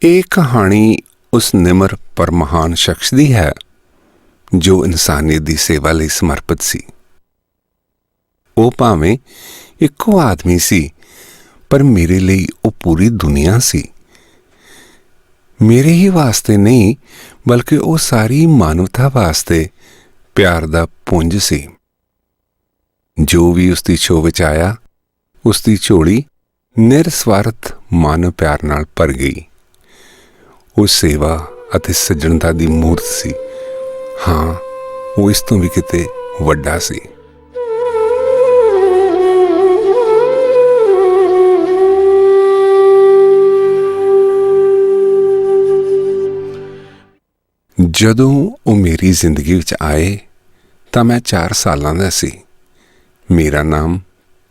ਇਹ ਕਹਾਣੀ ਉਸ ਨਿਮਰ ਪਰ ਮਹਾਨ ਸ਼ਖਸ ਦੀ ਹੈ ਜੋ ਇਨਸਾਨੀਅਤ ਦੀ ਸੇਵਾ ਲਈ ਸਮਰਪਿਤ ਸੀ। ਉਹ ਭਾਵੇਂ ਇੱਕੋ ਆਦਮੀ ਸੀ, ਪਰ ਮੇਰੇ ਲਈ ਉਹ ਪੂਰੀ ਦੁਨੀਆ ਸੀ। ਮੇਰੇ ਹੀ ਵਾਸਤੇ ਨਹੀਂ, ਬਲਕਿ ਉਹ ਸਾਰੀ ਮਾਨਵਤਾ ਵਾਸਤੇ ਪਿਆਰ ਦਾ ਪੁੰਜ ਸੀ। ਜੋ ਵੀ ਉਸ ਦੀ ਛੋਹ ਵਿੱਚ ਆਇਆ, ਉਸ ਦੀ ਝੋਲੀ ਨਿਰਸਵਾਰਥ ਮਾਨਵ ਪਿਆਰ ਨਾਲ ਭਰ ਗਈ। ਉਹ ਸੇਵਾ ਅਤੇ ਸੱਜਣਤਾ ਦੀ ਮੂਰਤ ਸੀ। ਹਾਂ, ਉਹ ਇਸ ਤੋਂ ਵੀ ਕਿਤੇ ਵੱਡਾ ਸੀ। ਜਦੋਂ ਉਹ ਮੇਰੀ ਜ਼ਿੰਦਗੀ ਵਿੱਚ ਆਏ ਤਾਂ ਮੈਂ 4 ਸਾਲਾਂ ਦਾ ਸੀ। ਮੇਰਾ ਨਾਮ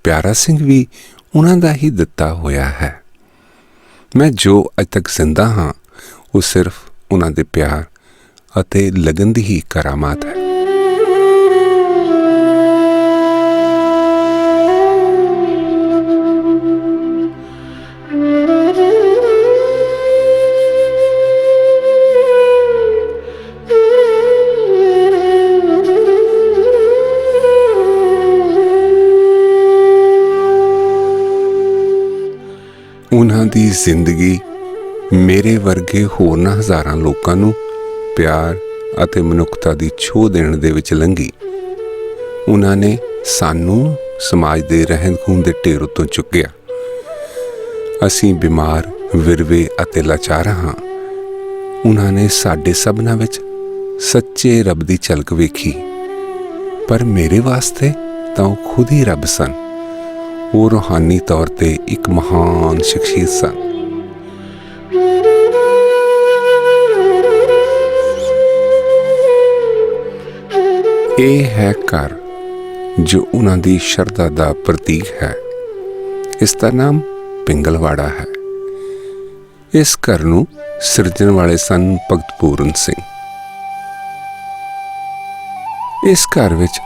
ਪਿਆਰਾ ਸਿੰਘ ਵੀ ਉਹਨਾਂ ਦਾ ਹੀ ਦਿੱਤਾ ਹੋਇਆ ਹੈ। ਮੈਂ ਜੋ ਅੱਜ ਤੱਕ ਜ਼ਿੰਦਾ ਹਾਂ, ਉਹ ਸਿਰਫ ਉਹਨਾਂ ਦੇ ਪਿਆਰ ਅਤੇ ਲਗਨ ਦੀ ਹੀ ਕਰਾਮਾਤ ਹੈ। ਉਹਨਾਂ ਦੀ ਜ਼ਿੰਦਗੀ ਮੇਰੇ ਵਰਗੇ ਹੋਰਨਾਂ ਹਜ਼ਾਰਾਂ ਲੋਕਾਂ ਨੂੰ ਪਿਆਰ ਅਤੇ ਮਨੁੱਖਤਾ ਦੀ ਛੋਹ ਦੇਣ ਦੇ ਵਿੱਚ ਲੰਘੀ। ਉਹਨਾਂ ਨੇ ਸਾਨੂੰ ਸਮਾਜ ਦੇ ਰਹਿੰਦ ਖੂੰਹਦ ਦੇ ਢੇਰ ਉੱਤੋਂ ਚੁੱਕਿਆ। ਅਸੀਂ ਬਿਮਾਰ, ਵਿਰਵੇ ਅਤੇ ਲਾਚਾਰ ਹਾਂ। ਉਹਨਾਂ ਨੇ ਸਾਡੇ ਸਭਨਾਂ ਵਿੱਚ ਸੱਚੇ ਰੱਬ ਦੀ ਝਲਕ ਵੇਖੀ। ਪਰ ਮੇਰੇ ਵਾਸਤੇ ਤਾਂ ਉਹ ਖੁਦ ਹੀ ਰੱਬ ਸਨ। ਉਹ ਰੂਹਾਨੀ ਤੌਰ ਤੇ ਇੱਕ ਮਹਾਨ ਸ਼ਖਸੀਅਤ ਸਨ। ਇਹ ਹੈ ਘਰ ਜੋ ਉਹਨਾਂ ਦੀ ਸ਼ਰਧਾ ਦਾ ਪ੍ਰਤੀਕ ਹੈ। ਇਸ ਦਾ ਨਾਮ ਪਿੰਗਲਵਾੜਾ ਹੈ। ਇਸ ਘਰ ਨੂੰ ਸਿਰਜਣ ਵਾਲੇ ਸਨ ਭਗਤ ਪੂਰਨ ਸਿੰਘ। ਇਸ ਘਰ ਵਿੱਚ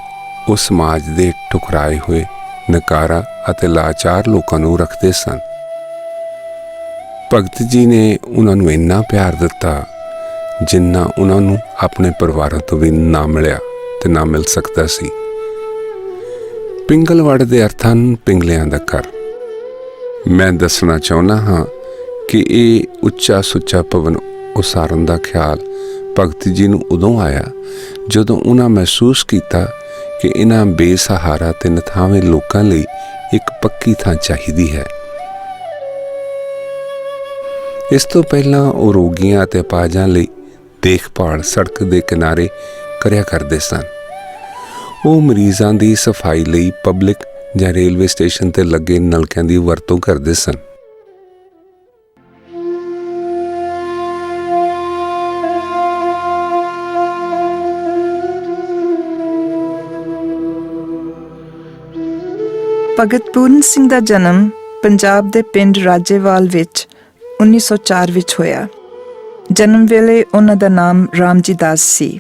ਉਹ ਸਮਾਜ ਦੇ ਠੁਕਰਾਏ ਹੋਏ, ਨਕਾਰਾ ਅਤੇ ਲਾਚਾਰ ਲੋਕਾਂ ਨੂੰ ਰੱਖਦੇ ਸਨ। ਭਗਤ ਜੀ ਨੇ ਉਹਨਾਂ ਨੂੰ ਇੰਨਾ ਪਿਆਰ ਦਿੱਤਾ ਜਿੰਨਾ ਉਹਨਾਂ ਨੂੰ ਆਪਣੇ ਪਰਿਵਾਰਾਂ ਤੋਂ ਵੀ ਨਾ ਮਿਲਿਆ ਤੇ ਨਾ ਮਿਲ ਸਕਦਾ ਸੀ। ਪਿੰਗਲਵਾੜੇ ਦੇ ਅਰਥ ਹਨ ਪਿੰਗਲਿਆਂ ਦਾ ਘਰ। ਮੈਂ ਦੱਸਣਾ ਚਾਹੁੰਦਾ ਹਾਂ ਕਿ ਇਹ ਉੱਚਾ ਸੁੱਚਾ ਭਵਨ ਉਸਾਰਨ ਦਾ ਖਿਆਲ ਭਗਤ ਜੀ ਨੂੰ ਉਦੋਂ ਆਇਆ ਜਦੋਂ ਉਹਨਾਂ ਮਹਿਸੂਸ ਕੀਤਾ ਕਿ ਇਹਨਾਂ ਬੇਸਹਾਰਾ ਤੇ ਨਥਾਵੇਂ ਲੋਕਾਂ ਲਈ ਇੱਕ ਪੱਕੀ ਥਾਂ ਚਾਹੀਦੀ ਹੈ। ਇਸ ਤੋਂ ਪਹਿਲਾਂ ਉਹ ਰੋਗੀਆਂ ਅਤੇ ਅਪਾਹਜਾਂ ਲਈ ਦੇਖਭਾਲ ਸੜਕ ਦੇ ਕਿਨਾਰੇ ਕਰਿਆ ਕਰਦੇ ਸਨ। ਉਹ ਮਰੀਜ਼ਾਂ ਦੀ ਸਫਾਈ ਲਈ ਪਬਲਿਕ ਜਾਂ ਰੇਲਵੇ ਸਟੇਸ਼ਨ ਤੇ ਲੱਗੇ ਨਲਕਿਆਂ ਦੀ ਵਰਤੋਂ ਕਰਦੇ ਸਨ। ਭਗਤ ਪੂਰਨ ਸਿੰਘ ਦਾ ਜਨਮ ਪੰਜਾਬ ਦੇ ਪਿੰਡ ਰਾਜੇਵਾਲ ਵਿੱਚ 1904 ਵਿੱਚ ਹੋਇਆ। ਜਨਮ ਵੇਲੇ ਉਹਨਾਂ ਦਾ ਨਾਮ ਰਾਮਜੀ ਦਾਸ ਸੀ।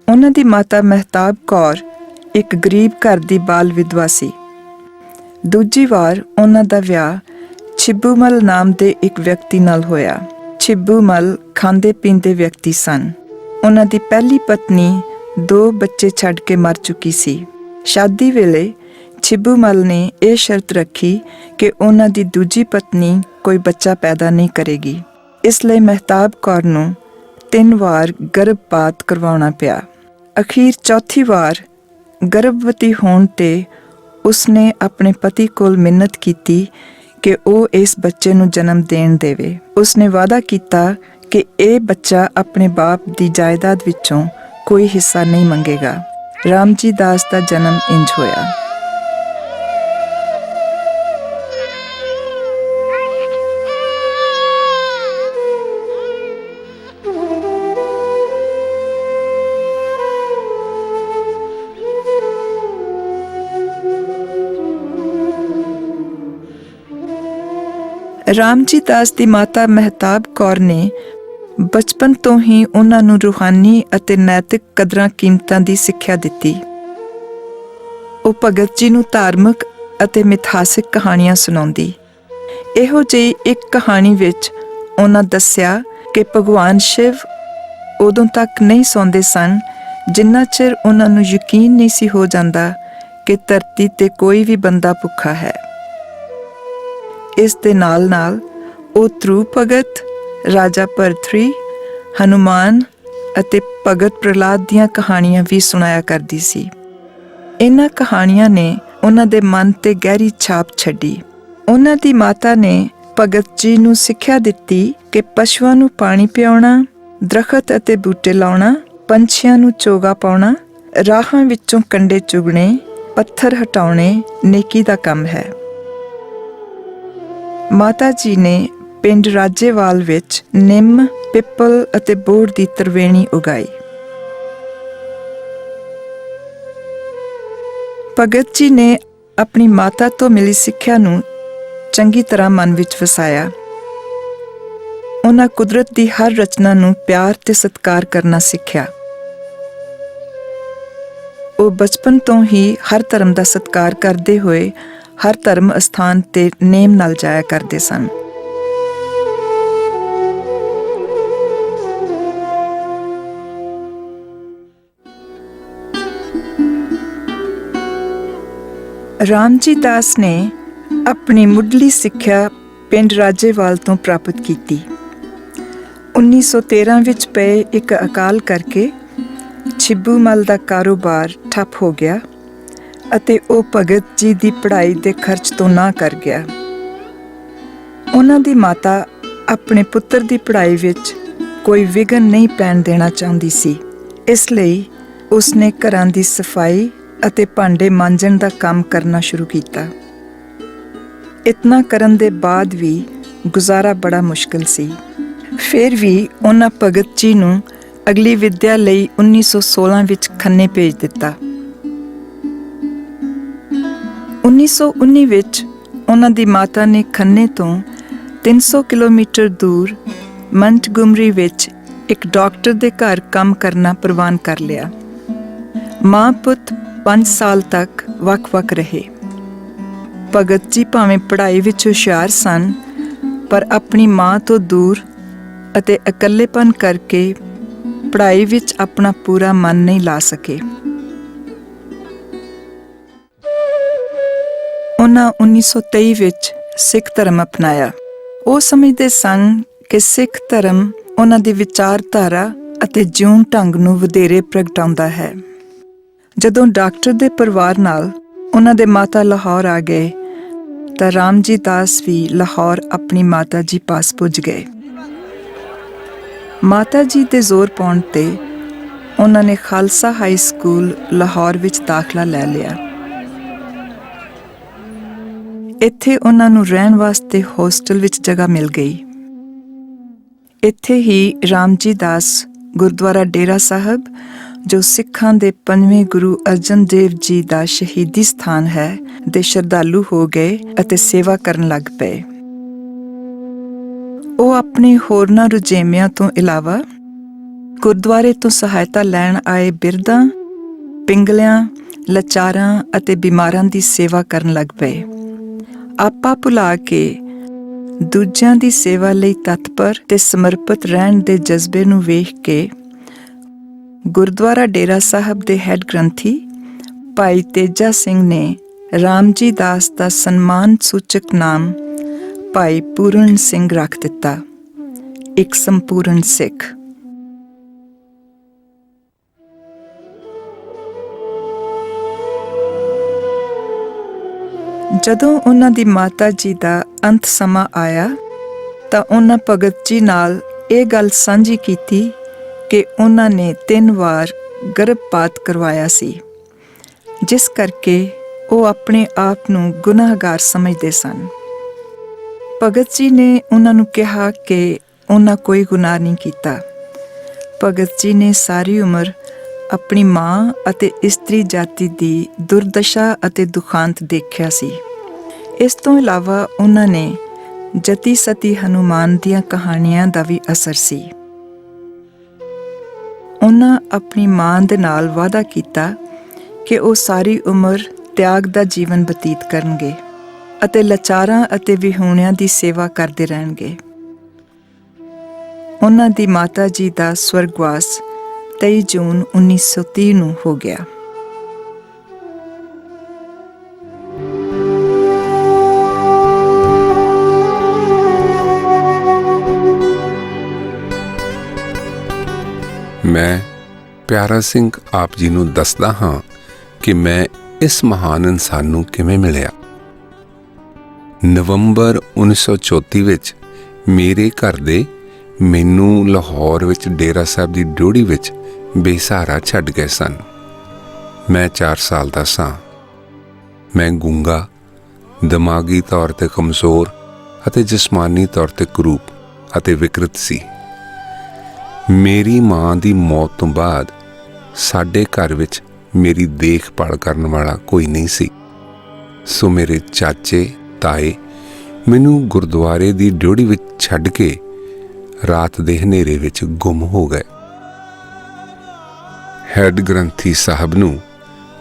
ਉਹਨਾਂ ਦੀ ਮਾਤਾ ਮਹਿਤਾਬ ਕੌਰ ਇੱਕ ਗਰੀਬ ਘਰ ਦੀ ਬਾਲ ਵਿਧਵਾ ਸੀ। ਦੂਜੀ ਵਾਰ ਉਹਨਾਂ ਦਾ ਵਿਆਹ ਛਿੱਬੂਮਲ ਨਾਮ ਦੇ ਇੱਕ ਵਿਅਕਤੀ ਨਾਲ ਹੋਇਆ। ਛਿੱਬੂਮਲ ਖਾਂਦੇ ਪੀਂਦੇ ਵਿਅਕਤੀ ਸਨ। ਉਹਨਾਂ ਦੀ ਪਹਿਲੀ ਪਤਨੀ 2 ਬੱਚੇ ਛੱਡ ਕੇ ਮਰ ਚੁੱਕੀ ਸੀ। ਸ਼ਾਦੀ ਵੇਲੇ ਛਿੱਬੂਮਲ ਨੇ ਇਹ ਸ਼ਰਤ ਰੱਖੀ ਕਿ ਉਹਨਾਂ ਦੀ ਦੂਜੀ ਪਤਨੀ ਕੋਈ ਬੱਚਾ ਪੈਦਾ ਨਹੀਂ ਕਰੇਗੀ। ਇਸ ਲਈ ਮਹਿਤਾਬ ਕੌਰ ਨੂੰ 3 ਵਾਰ ਗਰਭਪਾਤ ਕਰਵਾਉਣਾ ਪਿਆ। ਅਖੀਰ ਚੌਥੀ ਵਾਰ ਗਰਭਵਤੀ ਹੋਣ ਤੇ ਉਸਨੇ ਆਪਣੇ ਪਤੀ ਕੋਲ ਮਿੰਨਤ ਕੀਤੀ ਕਿ ਉਹ ਇਸ ਬੱਚੇ ਨੂੰ ਜਨਮ ਦੇਣ ਦੇਵੇ। ਉਸਨੇ ਵਾਅਦਾ ਕੀਤਾ ਕਿ ਇਹ ਬੱਚਾ ਆਪਣੇ ਬਾਪ ਦੀ ਜਾਇਦਾਦ ਵਿੱਚੋਂ ਕੋਈ ਹਿੱਸਾ ਨਹੀਂ ਮੰਗੇਗਾ। ਰਾਮਜੀ ਦਾਸ ਦਾ ਜਨਮ ਇੰਜ ਹੋਇਆ। ਰਾਮਜੀ ਦਾਸ ਦੀ ਮਾਤਾ ਮਹਿਤਾਬ ਕੌਰ ਨੇ ਬਚਪਨ ਤੋਂ ਹੀ ਉਹਨਾਂ ਨੂੰ ਰੂਹਾਨੀ ਅਤੇ ਨੈਤਿਕ ਕਦਰਾਂ ਕੀਮਤਾਂ ਦੀ ਸਿੱਖਿਆ ਦਿੱਤੀ। ਉਹ ਭਗਤ ਜੀ ਨੂੰ ਧਾਰਮਿਕ ਅਤੇ ਮਿਥਿਹਾਸਿਕ ਕਹਾਣੀਆਂ ਸੁਣਾਉਂਦੀ। ਇਹੋ ਜਿਹੀ ਇੱਕ ਕਹਾਣੀ ਵਿੱਚ ਉਹਨਾਂ ਦੱਸਿਆ ਕਿ ਭਗਵਾਨ ਸ਼ਿਵ ਉਦੋਂ ਤੱਕ ਨਹੀਂ ਸੌਂਦੇ ਸਨ ਜਿੰਨਾ ਚਿਰ ਉਹਨਾਂ ਨੂੰ ਯਕੀਨ ਨਹੀਂ ਸੀ ਹੋ ਜਾਂਦਾ ਕਿ ਧਰਤੀ ਤੇ ਕੋਈ ਵੀ ਬੰਦਾ ਭੁੱਖਾ ਹੈ। ਇਸ ਦੇ ਨਾਲ ਨਾਲ ਉਹ ਧਰੂ ਭਗਤ, ਰਾਜਾ ਭਰਥਰੀ, ਹਨੂਮਾਨ ਅਤੇ ਭਗਤ ਪ੍ਰਹਲਾਦ ਦੀਆਂ ਕਹਾਣੀਆਂ ਵੀ ਸੁਣਾਇਆ ਕਰਦੀ ਸੀ। ਇਹਨਾਂ ਕਹਾਣੀਆਂ ਨੇ ਉਹਨਾਂ ਦੇ ਮਨ ਤੇ ਗਹਿਰੀ ਛਾਪ ਛੱਡੀ। ਉਹਨਾਂ ਦੀ ਮਾਤਾ ਨੇ ਭਗਤ ਜੀ ਨੂੰ ਸਿੱਖਿਆ ਦਿੱਤੀ ਕਿ ਪਸ਼ੂਆਂ ਨੂੰ ਪਾਣੀ ਪਿਆਉਣਾ, ਦਰਖਤ ਅਤੇ ਬੂਟੇ ਲਾਉਣਾ, ਪੰਛੀਆਂ ਨੂੰ ਚੋਗਾ ਪਾਉਣਾ, ਰਾਹਾਂ ਵਿੱਚੋਂ ਕੰਡੇ ਚੁਗਣੇ, ਪੱਥਰ ਹਟਾਉਣੇ ਨੇਕੀ ਦਾ ਕੰਮ ਹੈ। ਮਾਤਾ ਜੀ ਨੇ ਪਿੰਡ ਰਾਜੇਵਾਲ ਵਿੱਚ ਨਿੰਮ, ਪਿੱਪਲ ਅਤੇ ਬੋਹੜ ਦੀ ਤਰਵੇਣੀ ਉਗਾਈ। ਭਗਤ ਜੀ ਨੇ ਆਪਣੀ ਮਾਤਾ ਤੋਂ ਮਿਲੀ ਸਿੱਖਿਆ ਨੂੰ ਚੰਗੀ ਤਰ੍ਹਾਂ ਮਨ ਵਿੱਚ ਵਸਾਇਆ। ਉਹਨਾਂ ਕੁਦਰਤ ਦੀ ਹਰ ਰਚਨਾ ਨੂੰ ਪਿਆਰ ਤੇ ਸਤਿਕਾਰ ਕਰਨਾ ਸਿੱਖਿਆ। ਉਹ ਬਚਪਨ ਤੋਂ ਹੀ ਹਰ ਧਰਮ ਦਾ ਸਤਿਕਾਰ ਕਰਦੇ ਹੋਏ ਹਰ ਧਰਮ ਅਸਥਾਨ ਤੇ ਨੇਮ ਨਾਲ ਜਾਇਆ ਕਰਦੇ ਸਨ। ਰਾਮਜੀ ਦਾਸ ਨੇ ਆਪਣੀ ਮੁੱਢਲੀ ਸਿੱਖਿਆ ਪਿੰਡ ਰਾਜੇਵਾਲ ਤੋਂ ਪ੍ਰਾਪਤ ਕੀਤੀ। 1913 ਵਿੱਚ ਪਏ ਇੱਕ ਅਕਾਲ ਕਰਕੇ ਛਿੱਬੂ ਮੱਲ ਦਾ ਕਾਰੋਬਾਰ ਠੱਪ ਹੋ ਗਿਆ ਅਤੇ ਉਹ ਭਗਤ ਜੀ ਦੀ ਪੜ੍ਹਾਈ ਦੇ ਖਰਚ ਤੋਂ ਨਾ ਕਰ ਗਿਆ। ਉਹਨਾਂ ਦੀ ਮਾਤਾ ਆਪਣੇ ਪੁੱਤਰ ਦੀ ਪੜ੍ਹਾਈ ਵਿੱਚ ਕੋਈ ਵਿਘਨ ਨਹੀਂ ਪੈਣ ਦੇਣਾ ਚਾਹੁੰਦੀ ਸੀ, ਇਸ ਲਈ ਉਸਨੇ ਘਰਾਂ ਦੀ ਸਫਾਈ ਅਤੇ ਭਾਂਡੇ ਮਾਂਜਣ ਦਾ ਕੰਮ ਕਰਨਾ ਸ਼ੁਰੂ ਕੀਤਾ। ਇਤਨਾ ਕਰਨ ਦੇ ਬਾਅਦ ਵੀ ਗੁਜ਼ਾਰਾ ਬੜਾ ਮੁਸ਼ਕਿਲ ਸੀ। ਫਿਰ ਵੀ ਉਹਨਾਂ ਭਗਤ ਜੀ ਨੂੰ ਅਗਲੀ ਵਿੱਦਿਆ ਲਈ 1916 ਵਿੱਚ ਖੰਨੇ ਭੇਜ ਦਿੱਤਾ। 1919 ਵਿੱਚ ਉਹਨਾਂ ਦੀ ਮਾਤਾ ਨੇ ਖੰਨੇ ਤੋਂ 300 ਕਿਲੋਮੀਟਰ ਦੂਰ ਮੰਟਗੋਮਰੀ ਵਿੱਚ ਇੱਕ ਡਾਕਟਰ ਦੇ ਘਰ ਕੰਮ ਕਰਨਾ ਪ੍ਰਵਾਨ ਕਰ ਲਿਆ। ਮਾਂ ਪੁੱਤ 5 ਸਾਲ ਤੱਕ ਵੱਖ-ਵੱਖ ਰਹੇ। ਭਗਤ ਜੀ ਭਾਵੇਂ ਪੜ੍ਹਾਈ ਵਿੱਚ ਹੁਸ਼ਿਆਰ ਸਨ, ਪਰ ਆਪਣੀ ਮਾਂ ਤੋਂ ਦੂਰ ਅਤੇ ਇਕੱਲੇਪਨ ਕਰਕੇ ਪੜ੍ਹਾਈ ਵਿੱਚ ਆਪਣਾ ਪੂਰਾ ਮਨ ਨਹੀਂ ਲਾ ਸਕੇ। ਉਹਨਾਂ 1923 ਵਿੱਚ ਸਿੱਖ ਧਰਮ ਅਪਣਾਇਆ। ਉਹ ਸਮਝਦੇ ਸਨ ਕਿ ਸਿੱਖ ਧਰਮ ਉਹਨਾਂ ਦੀ ਵਿਚਾਰਧਾਰਾ ਅਤੇ ਜਿਉਣ ਢੰਗ ਨੂੰ ਵਧੇਰੇ ਪ੍ਰਗਟਾਉਂਦਾ ਹੈ। ਜਦੋਂ ਡਾਕਟਰ ਦੇ ਪਰਿਵਾਰ ਨਾਲ ਉਹਨਾਂ ਦੇ ਮਾਤਾ ਲਾਹੌਰ ਆ ਗਏ ਤਾਂ ਰਾਮਜੀ ਦਾਸ ਵੀ ਲਾਹੌਰ ਆਪਣੀ ਮਾਤਾ ਜੀ ਪਾਸ ਪੁੱਜ ਗਏ। ਮਾਤਾ ਜੀ ਦੇ ਜ਼ੋਰ ਪਾਉਣ ਤੇ ਉਹਨਾਂ ਨੇ ਖਾਲਸਾ ਹਾਈ ਸਕੂਲ ਲਾਹੌਰ ਵਿੱਚ ਦਾਖਲਾ ਲੈ ਲਿਆ। ਇੱਥੇ ਉਹਨਾਂ ਨੂੰ ਰਹਿਣ ਵਾਸਤੇ ਹੋਸਟਲ ਵਿੱਚ ਜਗ੍ਹਾ ਮਿਲ ਗਈ। ਇੱਥੇ ਹੀ ਰਾਮਜੀ ਦਾਸ ਗੁਰਦੁਆਰਾ ਡੇਰਾ ਸਾਹਿਬ, ਜੋ ਸਿੱਖਾਂ ਦੇ 5ਵੇਂ ਗੁਰੂ ਅਰਜਨ ਦੇਵ ਜੀ ਦਾ ਸ਼ਹੀਦੀ ਸਥਾਨ ਹੈ, ਦੇ ਸ਼ਰਧਾਲੂ ਹੋ ਗਏ ਅਤੇ ਸੇਵਾ ਕਰਨ ਲੱਗ ਪਏ। ਉਹ ਆਪਣੇ ਹੋਰਨਾਂ ਰੁਝੇਵਿਆਂ ਤੋਂ ਇਲਾਵਾ ਗੁਰਦੁਆਰੇ ਤੋਂ ਸਹਾਇਤਾ ਲੈਣ ਆਏ ਬਿਰਧਾਂ, ਪਿੰਗਲਿਆਂ, ਲਾਚਾਰਾਂ ਅਤੇ ਬਿਮਾਰਾਂ ਦੀ ਸੇਵਾ ਕਰਨ ਲੱਗ ਪਏ। ਆਪਾ ਭੁਲਾ ਕੇ ਦੂਜਿਆਂ ਦੀ ਸੇਵਾ ਲਈ ਤਤਪਰ ਤੇ ਸਮਰਪਿਤ ਰਹਿਣ ਦੇ ਜਜ਼ਬੇ ਨੂੰ ਵੇਖ ਕੇ ਗੁਰਦੁਆਰਾ ਡੇਰਾ ਸਾਹਿਬ ਦੇ ਹੈੱਡ ਗ੍ਰੰਥੀ ਭਾਈ ਤੇਜਾ ਸਿੰਘ ਨੇ ਰਾਮਜੀ ਦਾਸ ਦਾ ਸਨਮਾਨ ਸੂਚਕ ਨਾਮ ਭਾਈ ਪੂਰਨ ਸਿੰਘ ਰੱਖ ਦਿੱਤਾ, ਇੱਕ ਸੰਪੂਰਨ ਸਿੱਖ। ਜਦੋਂ ਉਹਨਾਂ ਦੀ ਮਾਤਾ ਜੀ ਦਾ ਅੰਤ ਸਮਾਂ ਆਇਆ ਤਾਂ ਉਹਨਾਂ ਭਗਤ ਜੀ ਨਾਲ ਇਹ ਗੱਲ ਸਾਂਝੀ ਕੀਤੀ ਕਿ ਉਹਨਾਂ ਨੇ 3 ਵਾਰ ਗਰਭਪਾਤ ਕਰਵਾਇਆ ਸੀ, ਜਿਸ ਕਰਕੇ ਉਹ ਆਪਣੇ ਆਪ ਨੂੰ ਗੁਨਾਹਗਾਰ ਸਮਝਦੇ ਸਨ। ਭਗਤ ਜੀ ਨੇ ਉਹਨਾਂ ਨੂੰ ਕਿਹਾ ਕਿ ਉਹਨਾਂ ਕੋਈ ਗੁਨਾਹ ਨਹੀਂ ਕੀਤਾ। ਭਗਤ ਜੀ ਨੇ ਸਾਰੀ ਉਮਰ ਆਪਣੀ ਮਾਂ ਅਤੇ ਇਸਤਰੀ ਜਾਤੀ ਦੀ ਦੁਰਦਸ਼ਾ ਅਤੇ ਦੁਖਾਂਤ ਦੇਖਿਆ ਸੀ। ਇਸ ਤੋਂ ਇਲਾਵਾ ਉਹਨਾਂ ਨੇ ਜਤੀ ਸਤੀ ਹਨੂਮਾਨ ਦੀਆਂ ਕਹਾਣੀਆਂ ਦਾ ਵੀ ਅਸਰ ਸੀ। ਉਹਨਾਂ ਆਪਣੀ ਮਾਂ ਦੇ ਨਾਲ ਵਾਅਦਾ ਕੀਤਾ ਕਿ ਉਹ ਸਾਰੀ ਉਮਰ ਤਿਆਗ ਦਾ ਜੀਵਨ ਬਤੀਤ ਕਰਨਗੇ ਅਤੇ ਲਾਚਾਰਾਂ ਅਤੇ ਵਿਹੂਣਿਆਂ ਦੀ ਸੇਵਾ ਕਰਦੇ ਰਹਿਣਗੇ। ਉਹਨਾਂ ਦੀ ਮਾਤਾ ਜੀ ਦਾ ਸਵਰਗਵਾਸ 23 ਜੂਨ 1930 ਨੂੰ ਹੋ ਗਿਆ। ਮੈਂ ਪਿਆਰਾ ਸਿੰਘ ਆਪ ਜੀ ਨੂੰ ਦੱਸਦਾ ਹਾਂ ਕਿ ਮੈਂ ਇਸ ਮਹਾਨ ਇਨਸਾਨ ਨੂੰ ਕਿਵੇਂ ਮਿਲਿਆ। ਨਵੰਬਰ 1934 ਵਿੱਚ ਮੇਰੇ ਘਰ ਦੇ ਮੈਨੂੰ ਲਾਹੌਰ ਵਿੱਚ ਡੇਰਾ ਸਾਹਿਬ ਦੀ ਡਿਊਟੀ ਵਿੱਚ ਬੇਸਹਾਰਾ ਛੱਡ ਗਏ ਸਨ। ਮੈਂ 4 ਸਾਲ ਦਾ ਸਾਂ। ਮੈਂ ਗੂੰਗਾ, ਦਿਮਾਗੀ ਤੌਰ 'ਤੇ ਕਮਜ਼ੋਰ ਅਤੇ ਜਿਸਮਾਨੀ ਤੌਰ 'ਤੇ ਕਰੂਪ ਅਤੇ ਵਿਕਰਤ ਸੀ। ਮੇਰੀ ਮਾਂ ਦੀ ਮੌਤ ਤੋਂ ਬਾਅਦ ਸਾਡੇ ਘਰ ਵਿੱਚ ਮੇਰੀ ਦੇਖਭਾਲ ਕਰਨ ਵਾਲਾ ਕੋਈ ਨਹੀਂ ਸੀ, ਸੋ ਮੇਰੇ ਚਾਚੇ ਤਾਏ ਮੈਨੂੰ ਗੁਰਦੁਆਰੇ ਦੀ ਡਿਊਟੀ ਵਿੱਚ ਛੱਡ ਕੇ ਰਾਤ ਦੇ ਹਨੇਰੇ ਵਿੱਚ ਗੁੰਮ ਹੋ ਗਏ। ਹੈੱਡ ਗ੍ਰੰਥੀ ਸਾਹਿਬ ਨੂੰ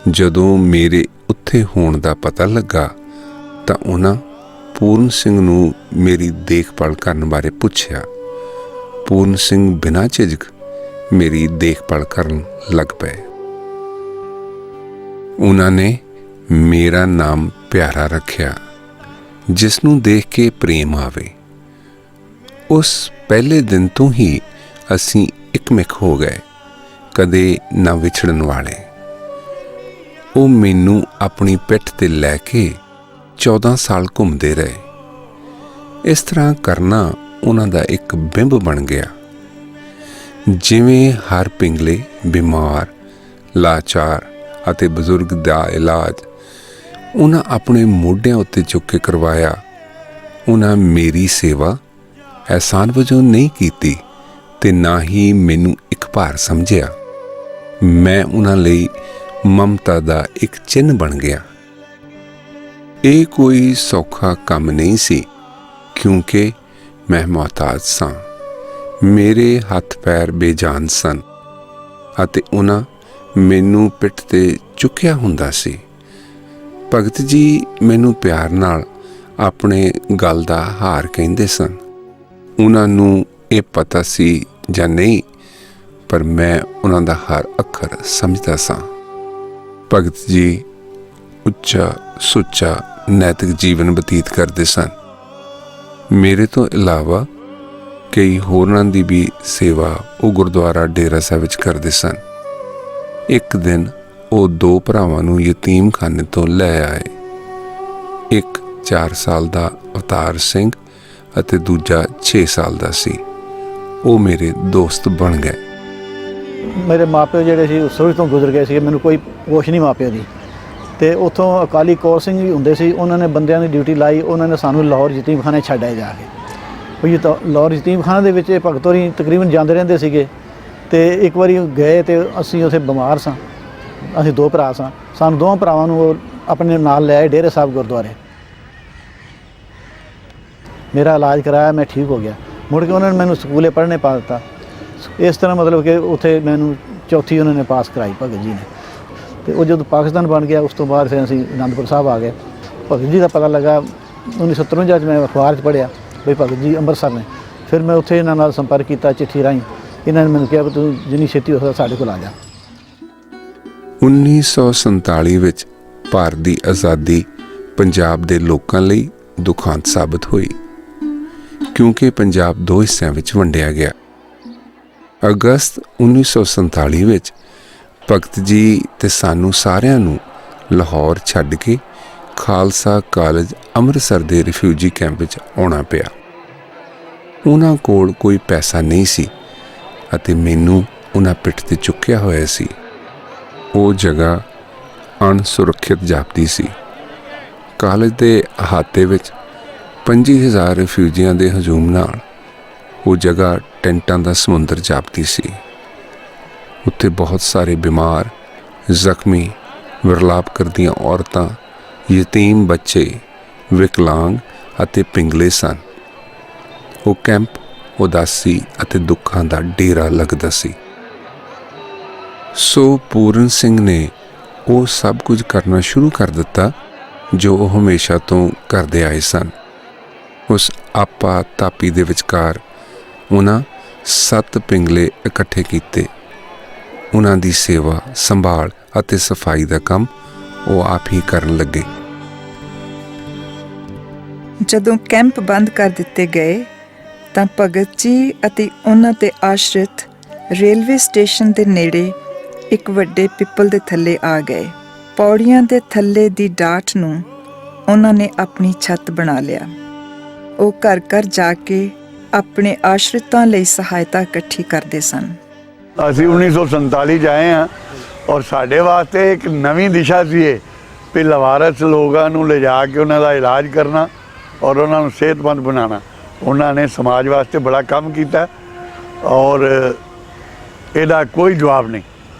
ਜਦੋਂ ਮੇਰੇ ਉੱਥੇ ਹੋਣ ਦਾ ਪਤਾ ਲੱਗਾ ਤਾਂ ਉਹਨਾਂ ਪੂਰਨ ਸਿੰਘ ਨੂੰ ਮੇਰੀ ਦੇਖਭਾਲ ਕਰਨ ਬਾਰੇ ਪੁੱਛਿਆ। ਪੂਰਨ ਸਿੰਘ ਬਿਨਾਂ ਝਿਜਕ ਮੇਰੀ ਦੇਖਭਾਲ ਕਰਨ ਲੱਗ ਪਏ। ਉਹਨਾਂ ਨੇ ਮੇਰਾ ਨਾਮ ਪਿਆਰਾ ਰੱਖਿਆ, ਜਿਸ ਨੂੰ ਦੇਖ ਕੇ ਪ੍ਰੇਮ ਆਵੇ। ਉਸ ਪਹਿਲੇ ਦਿਨ ਤੋਂ ਹੀ ਅਸੀਂ ਇੱਕਮਿਕ ਹੋ ਗਏ, ਕਦੇ ਨਾ ਵਿਛੜਨ ਵਾਲੇ। ਉਹ ਮੈਨੂੰ ਆਪਣੀ ਪਿੱਠ ਤੇ ਲੈ ਕੇ 14 ਸਾਲ ਘੁੰਮਦੇ ਰਹੇ। ਇਸ ਤਰ੍ਹਾਂ ਕਰਨਾ ਉਹਨਾਂ ਦਾ ਇੱਕ ਬਿੰਬ ਬਣ ਗਿਆ। ਜਿਵੇਂ ਹਰ ਪਿੰਗਲੇ, ਬਿਮਾਰ, ਲਾਚਾਰ ਅਤੇ ਬਜ਼ੁਰਗ ਦਾ ਇਲਾਜ ਉਹਨਾਂ ਆਪਣੇ ਮੋਢਿਆਂ ਉੱਤੇ ਚੁੱਕ ਕੇ ਕਰਵਾਇਆ, ਉਹਨਾਂ ਮੇਰੀ ਸੇਵਾ ਅਹਿਸਾਨ ਵਜੋਂ ਨਹੀਂ ਕੀਤੀ ਤੇ ਨਾ ਹੀ ਮੈਨੂੰ ਇੱਕ ਭਾਰ ਸਮਝਿਆ। ਮੈਂ ਉਹਨਾਂ ਲਈ ਮਮਤਾ ਦਾ ਇੱਕ ਚਿੰਨ੍ਹ ਬਣ ਗਿਆ। ਇਹ ਕੋਈ ਸੌਖਾ ਕੰਮ ਨਹੀਂ ਸੀ, ਕਿਉਂਕਿ ਮੈਂ ਮੁਹਤਾਜ ਸਾਂ। ਮੇਰੇ ਹੱਥ ਪੈਰ ਬੇਜਾਨ ਸਨ ਅਤੇ ਉਹਨਾਂ ਮੈਨੂੰ ਪਿੱਠ ਤੇ ਚੁੱਕਿਆ ਹੁੰਦਾ ਸੀ। ਭਗਤ ਜੀ ਮੈਨੂੰ ਪਿਆਰ ਨਾਲ ਆਪਣੇ ਗਲ ਦਾ ਹਾਰ ਕਹਿੰਦੇ ਸਨ। ਉਹਨਾਂ ਨੂੰ ਇਹ ਪਤਾ ਸੀ ਜਾਂ ਨਹੀਂ, ਪਰ ਮੈਂ ਉਹਨਾਂ ਦਾ ਹਰ ਅੱਖਰ ਸਮਝਦਾ ਸਾਂ। ਭਗਤ ਜੀ ਉੱਚਾ ਸੁੱਚਾ ਨੈਤਿਕ ਜੀਵਨ ਬਤੀਤ ਕਰਦੇ ਸਨ। ਮੇਰੇ ਤੋਂ ਇਲਾਵਾ ਕਈ ਹੋਰਾਂ ਦੀ ਵੀ ਸੇਵਾ ਉਹ ਗੁਰਦੁਆਰਾ ਡੇਰਾ ਸਾਹਿਬ ਵਿੱਚ ਕਰਦੇ ਸਨ। ਇੱਕ ਦਿਨ ਉਹ 2 ਭਰਾਵਾਂ ਨੂੰ ਯਤੀਮਖਾਨੇ ਤੋਂ ਲੈ ਆਏ। ਇੱਕ 4 ਸਾਲ ਦਾ ਅਵਤਾਰ ਸਿੰਘ ਅਤੇ ਦੂਜਾ 6 ਸਾਲ ਦਾ ਸੀ। ਉਹ ਮੇਰੇ ਦੋਸਤ ਬਣ ਗਏ। ਮੇਰੇ ਮਾਪਿਓ ਜਿਹੜੇ ਸੀ ਸੋਚ ਤੋਂ ਗੁਜ਼ਰ ਗਏ ਸੀ, ਮੈਨੂੰ ਕੋਈ ਹੋਸ਼ ਨਹੀਂ ਮਾਪਿਓ ਦੀ। ਤੇ ਉੱਥੋਂ ਅਕਾਲੀ ਕੌਰ ਸਿੰਘ ਵੀ ਹੁੰਦੇ ਸੀ, ਉਹਨਾਂ ਨੇ ਬੰਦਿਆਂ ਦੀ ਡਿਊਟੀ ਲਾਈ। ਉਹਨਾਂ ਨੇ ਸਾਨੂੰ ਲਾਹੌਰ ਯਤੀਮਖਾਨੇ ਛੱਡਿਆ ਜਾ ਕੇ। ਉਹ ਲਾਹੌਰ ਯਤੀਮਖਾਨੇ ਦੇ ਵਿੱਚ ਭਗਤ ਹੋਰੀ ਤਕਰੀਬਨ ਜਾਂਦੇ ਰਹਿੰਦੇ ਸੀਗੇ। ਤੇ ਇੱਕ ਵਾਰੀ ਗਏ ਤੇ ਅਸੀਂ ਉੱਥੇ ਬਿਮਾਰ ਸਾਂ। ਅਸੀਂ 2 ਭਰਾ ਸਾਂ। ਸਾਨੂੰ 2 ਭਰਾਵਾਂ ਨੂੰ ਉਹ ਆਪਣੇ ਨਾਲ ਲੈ ਆਏ ਡੇਰੇ ਸਾਹਿਬ ਗੁਰਦੁਆਰੇ। ਮੇਰਾ ਇਲਾਜ ਕਰਾਇਆ, ਮੈਂ ਠੀਕ ਹੋ ਗਿਆ। ਮੁੜ ਕੇ ਉਹਨਾਂ ਨੇ ਮੈਨੂੰ ਸਕੂਲੇ ਪੜ੍ਹਨੇ ਪਾ ਦਿੱਤਾ। ਇਸ ਤਰ੍ਹਾਂ ਮਤਲਬ ਕਿ ਉੱਥੇ ਮੈਨੂੰ 4ਥੀ ਉਹਨਾਂ ਨੇ ਪਾਸ ਕਰਾਈ ਭਗਤ ਜੀ ਨੇ। ਤੇ ਉਹ ਜਦੋਂ ਪਾਕਿਸਤਾਨ ਬਣ ਗਿਆ, ਉਸ ਤੋਂ ਬਾਅਦ ਫਿਰ ਅਸੀਂ ਅਨੰਦਪੁਰ ਸਾਹਿਬ ਆ ਗਏ। ਭਗਤ ਜੀ ਦਾ ਪਤਾ ਲੱਗਾ 1957 'ਚ ਮੈਂ ਅਖਬਾਰ 'ਚ ਪੜ੍ਹਿਆ ਵੀ ਭਗਤ ਜੀ ਅੰਮ੍ਰਿਤਸਰ ਨੇ। ਫਿਰ ਮੈਂ ਉੱਥੇ ਇਹਨਾਂ ਨਾਲ ਸੰਪਰਕ ਕੀਤਾ ਚਿੱਠੀ ਰਾਹੀਂ। ਇਹਨਾਂ ਨੇ ਮੈਨੂੰ ਕਿਹਾ ਵੀ ਤੂੰ ਜਿੰਨੀ ਛੇਤੀ ਹੋ ਸਕਦਾ ਸਾਡੇ ਕੋਲ ਆ ਜਾ। 1947 ਵਿੱਚ ਭਾਰਤ ਦੀ ਆਜ਼ਾਦੀ ਪੰਜਾਬ ਦੇ ਲੋਕਾਂ ਲਈ ਦੁਖਾਂਤ ਸਾਬਤ ਹੋਈ, ਕਿਉਂਕਿ ਪੰਜਾਬ 2 ਹਿੱਸਿਆਂ ਵਿੱਚ ਵੰਡਿਆ ਗਿਆ। ਅਗਸਤ 1947 ਵਿੱਚ ਭਗਤ ਜੀ ਤੇ ਸਾਨੂੰ ਸਾਰਿਆਂ ਨੂੰ ਲਾਹੌਰ ਛੱਡ ਕੇ ਖਾਲਸਾ ਕਾਲਜ ਅੰਮ੍ਰਿਤਸਰ ਦੇ ਰਿਫਿਊਜੀ ਕੈਂਪ ਵਿੱਚ ਆਉਣਾ ਪਿਆ। ਉਹਨਾਂ ਕੋਲ ਕੋਈ ਪੈਸਾ ਨਹੀਂ ਸੀ ਅਤੇ ਮੈਨੂੰ ਉਹਨਾਂ ਪਿੱਠ ਤੇ ਚੁੱਕਿਆ ਹੋਇਆ ਸੀ। ਉਹ ਜਗ੍ਹਾ ਅਣਸੁਰੱਖਿਅਤ ਜਾਪਦੀ ਸੀ। ਕਾਲਜ ਦੇ ਅਹਾਤੇ ਵਿੱਚ 25,000 ਰਿਫਿਊਜੀਆਂ ਦੇ ਹਜੂਮ ਨਾਲ ਉਹ ਜਗ੍ਹਾ ਟੈਂਟਾਂ ਦਾ ਸਮੁੰਦਰ ਜਾਪਦੀ ਸੀ। ਉੱਥੇ ਬਹੁਤ ਸਾਰੇ ਬਿਮਾਰ, ਜ਼ਖਮੀ, ਵਿਰਲਾਪ ਕਰਦੀਆਂ ਔਰਤਾਂ, ਯਤੀਮ ਬੱਚੇ, ਵਿਕਲਾਂਗ ਅਤੇ ਪਿੰਗਲੇ ਸਨ। ਉਹ ਕੈਂਪ ਉਦਾਸੀ ਅਤੇ ਦੁੱਖਾਂ ਦਾ ਡੇਰਾ ਲੱਗਦਾ ਸੀ। ਸੋ ਪੂਰਨ ਸਿੰਘ ਨੇ ਉਹ ਸਭ ਕੁਝ ਕਰਨਾ ਸ਼ੁਰੂ ਕਰ ਦਿੱਤਾ ਜੋ ਉਹ ਹਮੇਸ਼ਾ ਤੋਂ ਕਰਦੇ ਆਏ ਸਨ। ਉਸ ਆਪਾ ਤਾਪੀ ਦੇ ਵਿਚਕਾਰ ਉਹਨਾਂ 7 ਪਿੰਗਲੇ ਇਕੱਠੇ ਕੀਤੇ। ਉਹਨਾਂ ਦੀ ਸੇਵਾ, ਸੰਭਾਲ ਅਤੇ ਸਫਾਈ ਦਾ ਕੰਮ ਉਹ ਆਪ ਹੀ ਕਰਨ ਲੱਗੇ। ਜਦੋਂ ਕੈਂਪ ਬੰਦ ਕਰ ਦਿੱਤੇ ਗਏ ਤਾਂ ਭਗਤ ਜੀ ਅਤੇ ਉਹਨਾਂ ਦੇ ਆਸ਼ਰਿਤ ਰੇਲਵੇ ਸਟੇਸ਼ਨ ਦੇ ਨੇੜੇ ਇੱਕ ਵੱਡੇ ਪਿੱਪਲ ਦੇ ਥੱਲੇ ਆ ਗਏ। ਪੌੜੀਆਂ ਦੇ ਥੱਲੇ ਦੀ ਡਾਟ ਨੂੰ ਉਹਨਾਂ ਨੇ ਆਪਣੀ ਛੱਤ ਬਣਾ ਲਿਆ। ਉਹ ਘਰ ਘਰ ਜਾ ਕੇ ਆਪਣੇ ਆਸ਼ਰਿਤਾਂ ਲਈ ਸਹਾਇਤਾ ਇਕੱਠੀ ਕਰਦੇ ਸਨ। ਅਸੀਂ 1947 'ਚ ਆਏ ਹਾਂ ਔਰ ਸਾਡੇ ਵਾਸਤੇ ਇੱਕ ਨਵੀਂ ਦਿਸ਼ਾ ਸੀ ਇਹ ਵੀ ਲਵਾਰਸ ਲੋਕਾਂ ਨੂੰ ਲਿਜਾ ਕੇ ਉਹਨਾਂ ਦਾ ਇਲਾਜ ਕਰਨਾ ਔਰ ਉਹਨਾਂ ਨੂੰ ਸਿਹਤਮੰਦ ਬਣਾਉਣਾ। ਉਹਨਾਂ ਨੇ ਸਮਾਜ ਵਾਸਤੇ ਬੜਾ ਕੰਮ ਕੀਤਾ ਔਰ ਇਹਦਾ ਕੋਈ ਜਵਾਬ ਨਹੀਂ।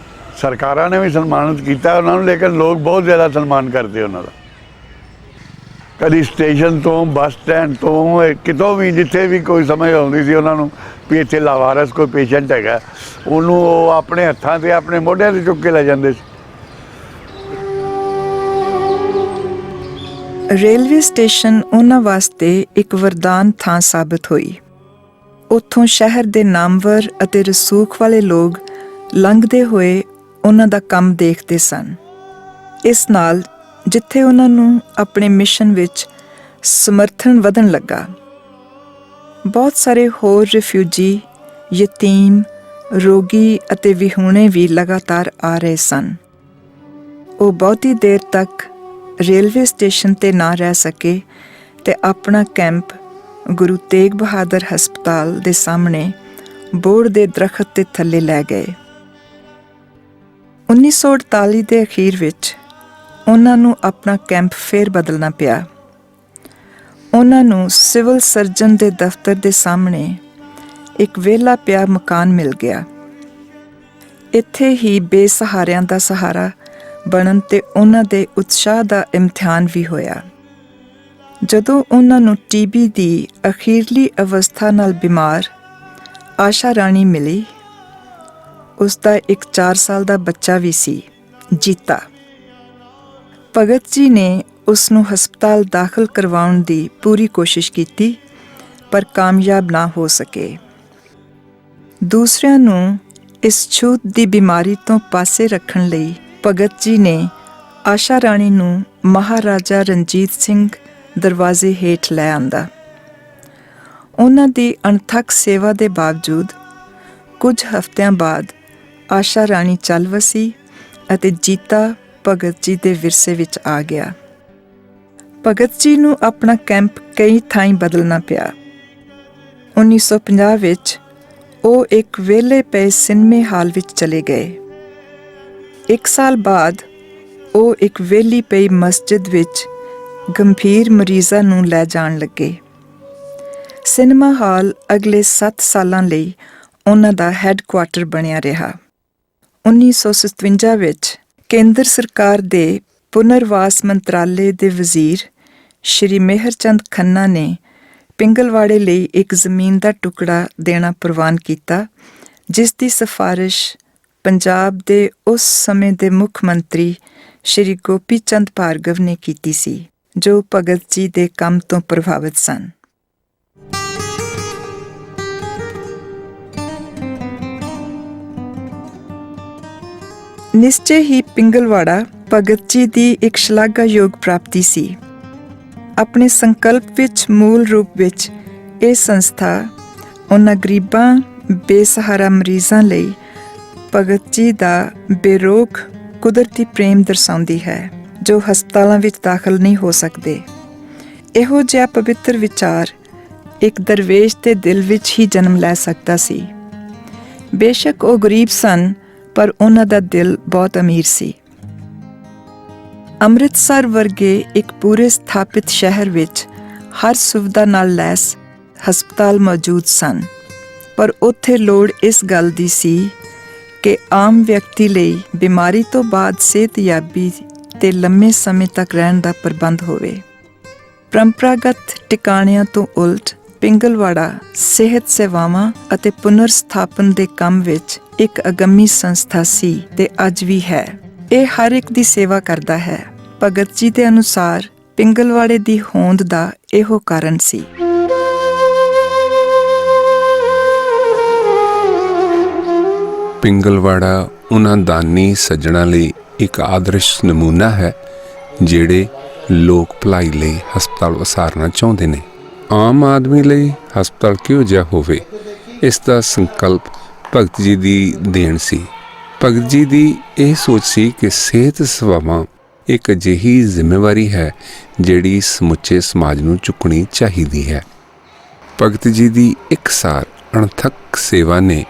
ਸਰਕਾਰਾਂ ਨੇ ਵੀ ਸਨਮਾਨਿਤ ਕੀਤਾ ਉਹਨਾਂ ਨੂੰ, ਲੇਕਿਨ ਲੋਕ ਬਹੁਤ ਜ਼ਿਆਦਾ ਸਨਮਾਨ ਕਰਦੇ ਉਹਨਾਂ ਦਾ। ਕਦੀ ਸਟੇਸ਼ਨ ਤੋਂ, ਬੱਸ ਸਟੈਂਡ ਤੋਂ, ਕਿਤੋਂ ਵੀ ਜਿੱਥੇ ਵੀ ਕੋਈ ਸਮਝ ਆਉਂਦੀ ਸੀ ਉਹਨਾਂ ਨੂੰ ਵੀ ਇੱਥੇ ਲਾਵਾਰਸ ਕੋਈ ਪੇਸ਼ੈਂਟ ਹੈਗਾ, ਉਹਨੂੰ ਉਹ ਆਪਣੇ ਹੱਥਾਂ 'ਤੇ ਆਪਣੇ ਮੋਢਿਆਂ 'ਤੇ ਚੁੱਕ ਕੇ ਲੈ ਜਾਂਦੇ ਸੀ। ਰੇਲਵੇ ਸਟੇਸ਼ਨ ਉਹਨਾਂ ਵਾਸਤੇ ਇੱਕ ਵਰਦਾਨ ਥਾਂ ਸਾਬਤ ਹੋਈ। ਉੱਥੋਂ ਸ਼ਹਿਰ ਦੇ ਨਾਮਵਰ ਅਤੇ ਰਸੂਖ ਵਾਲੇ ਲੋਕ ਲੰਘਦੇ ਹੋਏ ਉਹਨਾਂ ਦਾ ਕੰਮ ਦੇਖਦੇ ਸਨ। ਇਸ ਨਾਲ ਜਿੱਥੇ ਉਹਨਾਂ ਨੂੰ ਆਪਣੇ ਮਿਸ਼ਨ ਵਿੱਚ ਸਮਰਥਨ ਵਧਣ ਲੱਗਾ, ਬਹੁਤ ਸਾਰੇ ਹੋਰ ਰਿਫਿਊਜੀ, ਯਤੀਮ, ਰੋਗੀ ਅਤੇ ਵਿਹੂਣੇ ਵੀ ਲਗਾਤਾਰ ਆ ਰਹੇ ਸਨ। ਉਹ ਬਹੁਤੀ ਦੇਰ ਤੱਕ ਰੇਲਵੇ ਸਟੇਸ਼ਨ 'ਤੇ ਨਾ ਰਹਿ ਸਕੇ ਤੇ ਆਪਣਾ ਕੈਂਪ ਗੁਰੂ ਤੇਗ ਬਹਾਦਰ ਹਸਪਤਾਲ ਦੇ ਸਾਹਮਣੇ ਬੋਹੜ ਦੇ ਦਰਖਤ ਦੇ ਥੱਲੇ ਲੈ ਗਏ। 1948 ਦੇ ਅਖੀਰ ਵਿੱਚ ਉਹਨਾਂ ਨੂੰ ਆਪਣਾ ਕੈਂਪ ਫੇਰ ਬਦਲਣਾ ਪਿਆ। ਉਹਨਾਂ ਨੂੰ ਸਿਵਲ ਸਰਜਨ ਦੇ ਦਫ਼ਤਰ ਦੇ ਸਾਹਮਣੇ ਇੱਕ ਵਿਹਲਾ ਪਿਆ ਮਕਾਨ ਮਿਲ ਗਿਆ। ਇੱਥੇ ਹੀ ਬੇਸਹਾਰਿਆਂ ਦਾ ਸਹਾਰਾ ਬਣਨ ਤੇ ਉਹਨਾਂ ਦੇ ਉਤਸ਼ਾਹ ਦਾ ਇਮਤਿਹਾਨ ਵੀ ਹੋਇਆ। ਜਦੋਂ ਉਹਨਾਂ ਨੂੰ ਟੀਬੀ ਦੀ ਅਖੀਰਲੀ ਅਵਸਥਾ ਨਾਲ ਬਿਮਾਰ ਆਸ਼ਾ ਰਾਣੀ ਮਿਲੀ, ਉਸ ਦਾ ਇੱਕ 4 ਸਾਲ ਦਾ ਬੱਚਾ ਵੀ ਸੀ, ਜੀਤਾ। ਭਗਤ ਜੀ ਨੇ ਉਸ ਨੂੰ ਹਸਪਤਾਲ ਦਾਖਲ ਕਰਵਾਉਣ ਦੀ ਪੂਰੀ ਕੋਸ਼ਿਸ਼ ਕੀਤੀ, ਪਰ ਕਾਮਯਾਬ ਨਾ ਹੋ ਸਕੇ। ਦੂਸਰਿਆਂ ਨੂੰ ਇਸ ਛੂਤ ਦੀ ਬਿਮਾਰੀ ਤੋਂ ਪਾਸੇ ਰੱਖਣ ਲਈ ਭਗਤ ਜੀ ਨੇ ਆਸ਼ਾ ਰਾਣੀ ਨੂੰ ਮਹਾਰਾਜਾ ਰਣਜੀਤ ਸਿੰਘ ਦਰਵਾਜ਼ੇ ਹੇਠ ਲੈ ਆਂਦਾ। ਉਹਨਾਂ ਦੀ ਅਣਥੱਕ ਸੇਵਾ ਦੇ ਬਾਵਜੂਦ ਕੁਝ ਹਫ਼ਤਿਆਂ ਬਾਅਦ ਆਸ਼ਾ ਰਾਣੀ ਚੱਲ ਵਸੀ ਅਤੇ ਜੀਤਾ ਭਗਤ ਜੀ ਦੇ ਵਿਰਸੇ ਵਿੱਚ ਆ ਗਿਆ। ਭਗਤ ਜੀ ਨੂੰ ਆਪਣਾ ਕੈਂਪ ਕਈ ਥਾਈਂ ਬਦਲਣਾ ਪਿਆ। 1950 ਵਿੱਚ ਉਹ ਇੱਕ ਵਿਹਲੇ ਪਏ ਸਿਨੇਮੇ ਹਾਲ ਵਿੱਚ ਚਲੇ ਗਏ। 1 ਸਾਲ ਬਾਅਦ ਉਹ ਇੱਕ ਵਿਹਲੀ ਪਈ ਮਸਜਿਦ ਵਿੱਚ ਗੰਭੀਰ ਮਰੀਜ਼ਾਂ ਨੂੰ ਲੈ ਜਾਣ ਲੱਗੇ। ਸਿਨੇਮਾ ਹਾਲ ਅਗਲੇ 7 ਸਾਲਾਂ ਲਈ ਉਹਨਾਂ ਦਾ ਹੈੱਡਕੁਆਰਟਰ ਬਣਿਆ ਰਿਹਾ। 1957 ਵਿੱਚ ਕੇਂਦਰ ਸਰਕਾਰ ਦੇ ਪੁਨਰਵਾਸ ਮੰਤਰਾਲੇ ਦੇ ਵਜ਼ੀਰ ਸ਼੍ਰੀ ਮੇਹਰ ਚੰਦ ਖੰਨਾ ਨੇ ਪਿੰਗਲਵਾੜੇ ਲਈ ਇੱਕ ਜ਼ਮੀਨ ਦਾ ਟੁਕੜਾ ਦੇਣਾ ਪ੍ਰਵਾਨ ਕੀਤਾ, ਜਿਸ ਦੀ ਸਿਫਾਰਿਸ਼ ਪੰਜਾਬ ਦੇ ਉਸ ਸਮੇਂ ਦੇ ਮੁੱਖ ਮੰਤਰੀ ਸ਼੍ਰੀ ਗੋਪੀ ਚੰਦ ਭਾਰਗਵ ਨੇ ਕੀਤੀ ਸੀ, ਜੋ ਭਗਤ ਜੀ ਦੇ ਕੰਮ ਤੋਂ ਪ੍ਰਭਾਵਿਤ ਸਨ। ਨਿਸ਼ਚੇ ਹੀ ਪਿੰਗਲਵਾੜਾ ਭਗਤ ਜੀ ਦੀ ਇੱਕ ਸ਼ਲਾਘਾਯੋਗ ਪ੍ਰਾਪਤੀ ਸੀ। ਆਪਣੇ ਸੰਕਲਪ ਵਿੱਚ ਮੂਲ ਰੂਪ ਵਿੱਚ ਇਹ ਸੰਸਥਾ ਉਹਨਾਂ ਗਰੀਬਾਂ ਬੇਸਹਾਰਾ ਮਰੀਜ਼ਾਂ ਲਈ ਭਗਤ ਜੀ ਦਾ ਬੇਰੋਕ ਕੁਦਰਤੀ ਪ੍ਰੇਮ ਦਰਸਾਉਂਦੀ ਹੈ, ਜੋ ਹਸਪਤਾਲਾਂ ਵਿੱਚ ਦਾਖਲ ਨਹੀਂ ਹੋ ਸਕਦੇ। ਇਹੋ ਜਿਹਾ ਪਵਿੱਤਰ ਵਿਚਾਰ ਇੱਕ ਦਰਵੇਸ਼ ਦੇ ਦਿਲ ਵਿੱਚ ਹੀ ਜਨਮ ਲੈ ਸਕਦਾ ਸੀ। ਬੇਸ਼ੱਕ ਉਹ ਗਰੀਬ ਸਨ, ਪਰ ਉਹਨਾਂ ਦਾ ਦਿਲ ਬਹੁਤ ਅਮੀਰ ਸੀ। ਅੰਮ੍ਰਿਤਸਰ ਵਰਗੇ ਇੱਕ ਪੂਰੇ ਸਥਾਪਿਤ ਸ਼ਹਿਰ ਵਿੱਚ ਹਰ ਸੁਵਿਧਾ ਨਾਲ ਲੈਸ ਹਸਪਤਾਲ ਮੌਜੂਦ ਸਨ, ਪਰ ਉੱਥੇ ਲੋੜ ਇਸ ਗੱਲ ਦੀ ਸੀ ਕਿ ਆਮ ਵਿਅਕਤੀ ਲਈ ਬਿਮਾਰੀ ਤੋਂ ਬਾਅਦ ਸਿਹਤਯਾਬੀ ਤੇ ਲੰਮੇ ਸਮੇਂ ਤੱਕ ਰਹਿਣ ਦਾ ਪ੍ਰਬੰਧ ਹੋਵੇ। ਪਰੰਪਰਾਗਤ ਟਿਕਾਣਿਆਂ ਤੋਂ ਉਲਟ ਪਿੰਗਲਵਾੜਾ ਸਿਹਤ ਸੇਵਾਵਾਂ ਅਤੇ ਪੁਨਰ ਸਥਾਪਨ ਦੇ ਕੰਮ ਵਿੱਚ ਇੱਕ ਅਗੰਮੀ ਸੰਸਥਾ ਸੀ ਤੇ ਅੱਜ ਵੀ ਹੈ। ਇਹ ਹਰ ਇੱਕ ਦੀ ਸੇਵਾ ਕਰਦਾ ਹੈ। ਭਗਤ ਜੀ ਦੇ ਅਨੁਸਾਰ ਪਿੰਗਲਵਾੜੇ ਦੀ ਹੋਂਦ ਦਾ ਇਹੋ ਕਾਰਨ ਸੀ। ਪਿੰਗਲਵਾੜਾ ਉਹਨਾਂ ਦਾਨੀ ਸੱਜਣਾ ਲਈ ਇੱਕ ਆਦਰਸ਼ ਨਮੂਨਾ ਹੈ ਜਿਹੜੇ ਲੋਕ ਭਲਾਈ ਲਈ ਹਸਪਤਾਲ ਵਸਾਰਨਾ ਚਾਹੁੰਦੇ ਨੇ। ਆਮ ਆਦਮੀ ਲਈ ਹਸਪਤਾਲ ਕਿਹੋ ਜਿਹਾ ਹੋਵੇ, ਇਸ ਦਾ ਸੰਕਲਪ ਭਗਤ ਜੀ ਦੀ ਦੇਣ ਸੀ। ਭਗਤ ਜੀ ਦੀ ਇਹ ਸੋਚ ਸੀ ਕਿ ਸਿਹਤ ਸੇਵਾਵਾਂ ਇੱਕ ਅਜਿਹੀ ਜ਼ਿੰਮੇਵਾਰੀ ਹੈ ਜਿਹੜੀ ਸਮੁੱਚੇ ਸਮਾਜ ਨੂੰ ਚੁੱਕਣੀ ਚਾਹੀਦੀ ਹੈ। ਭਗਤ ਜੀ ਦੀ ਇੱਕਸਾਰ ਅਣਥੱਕ ਸੇਵਾ ਨੇ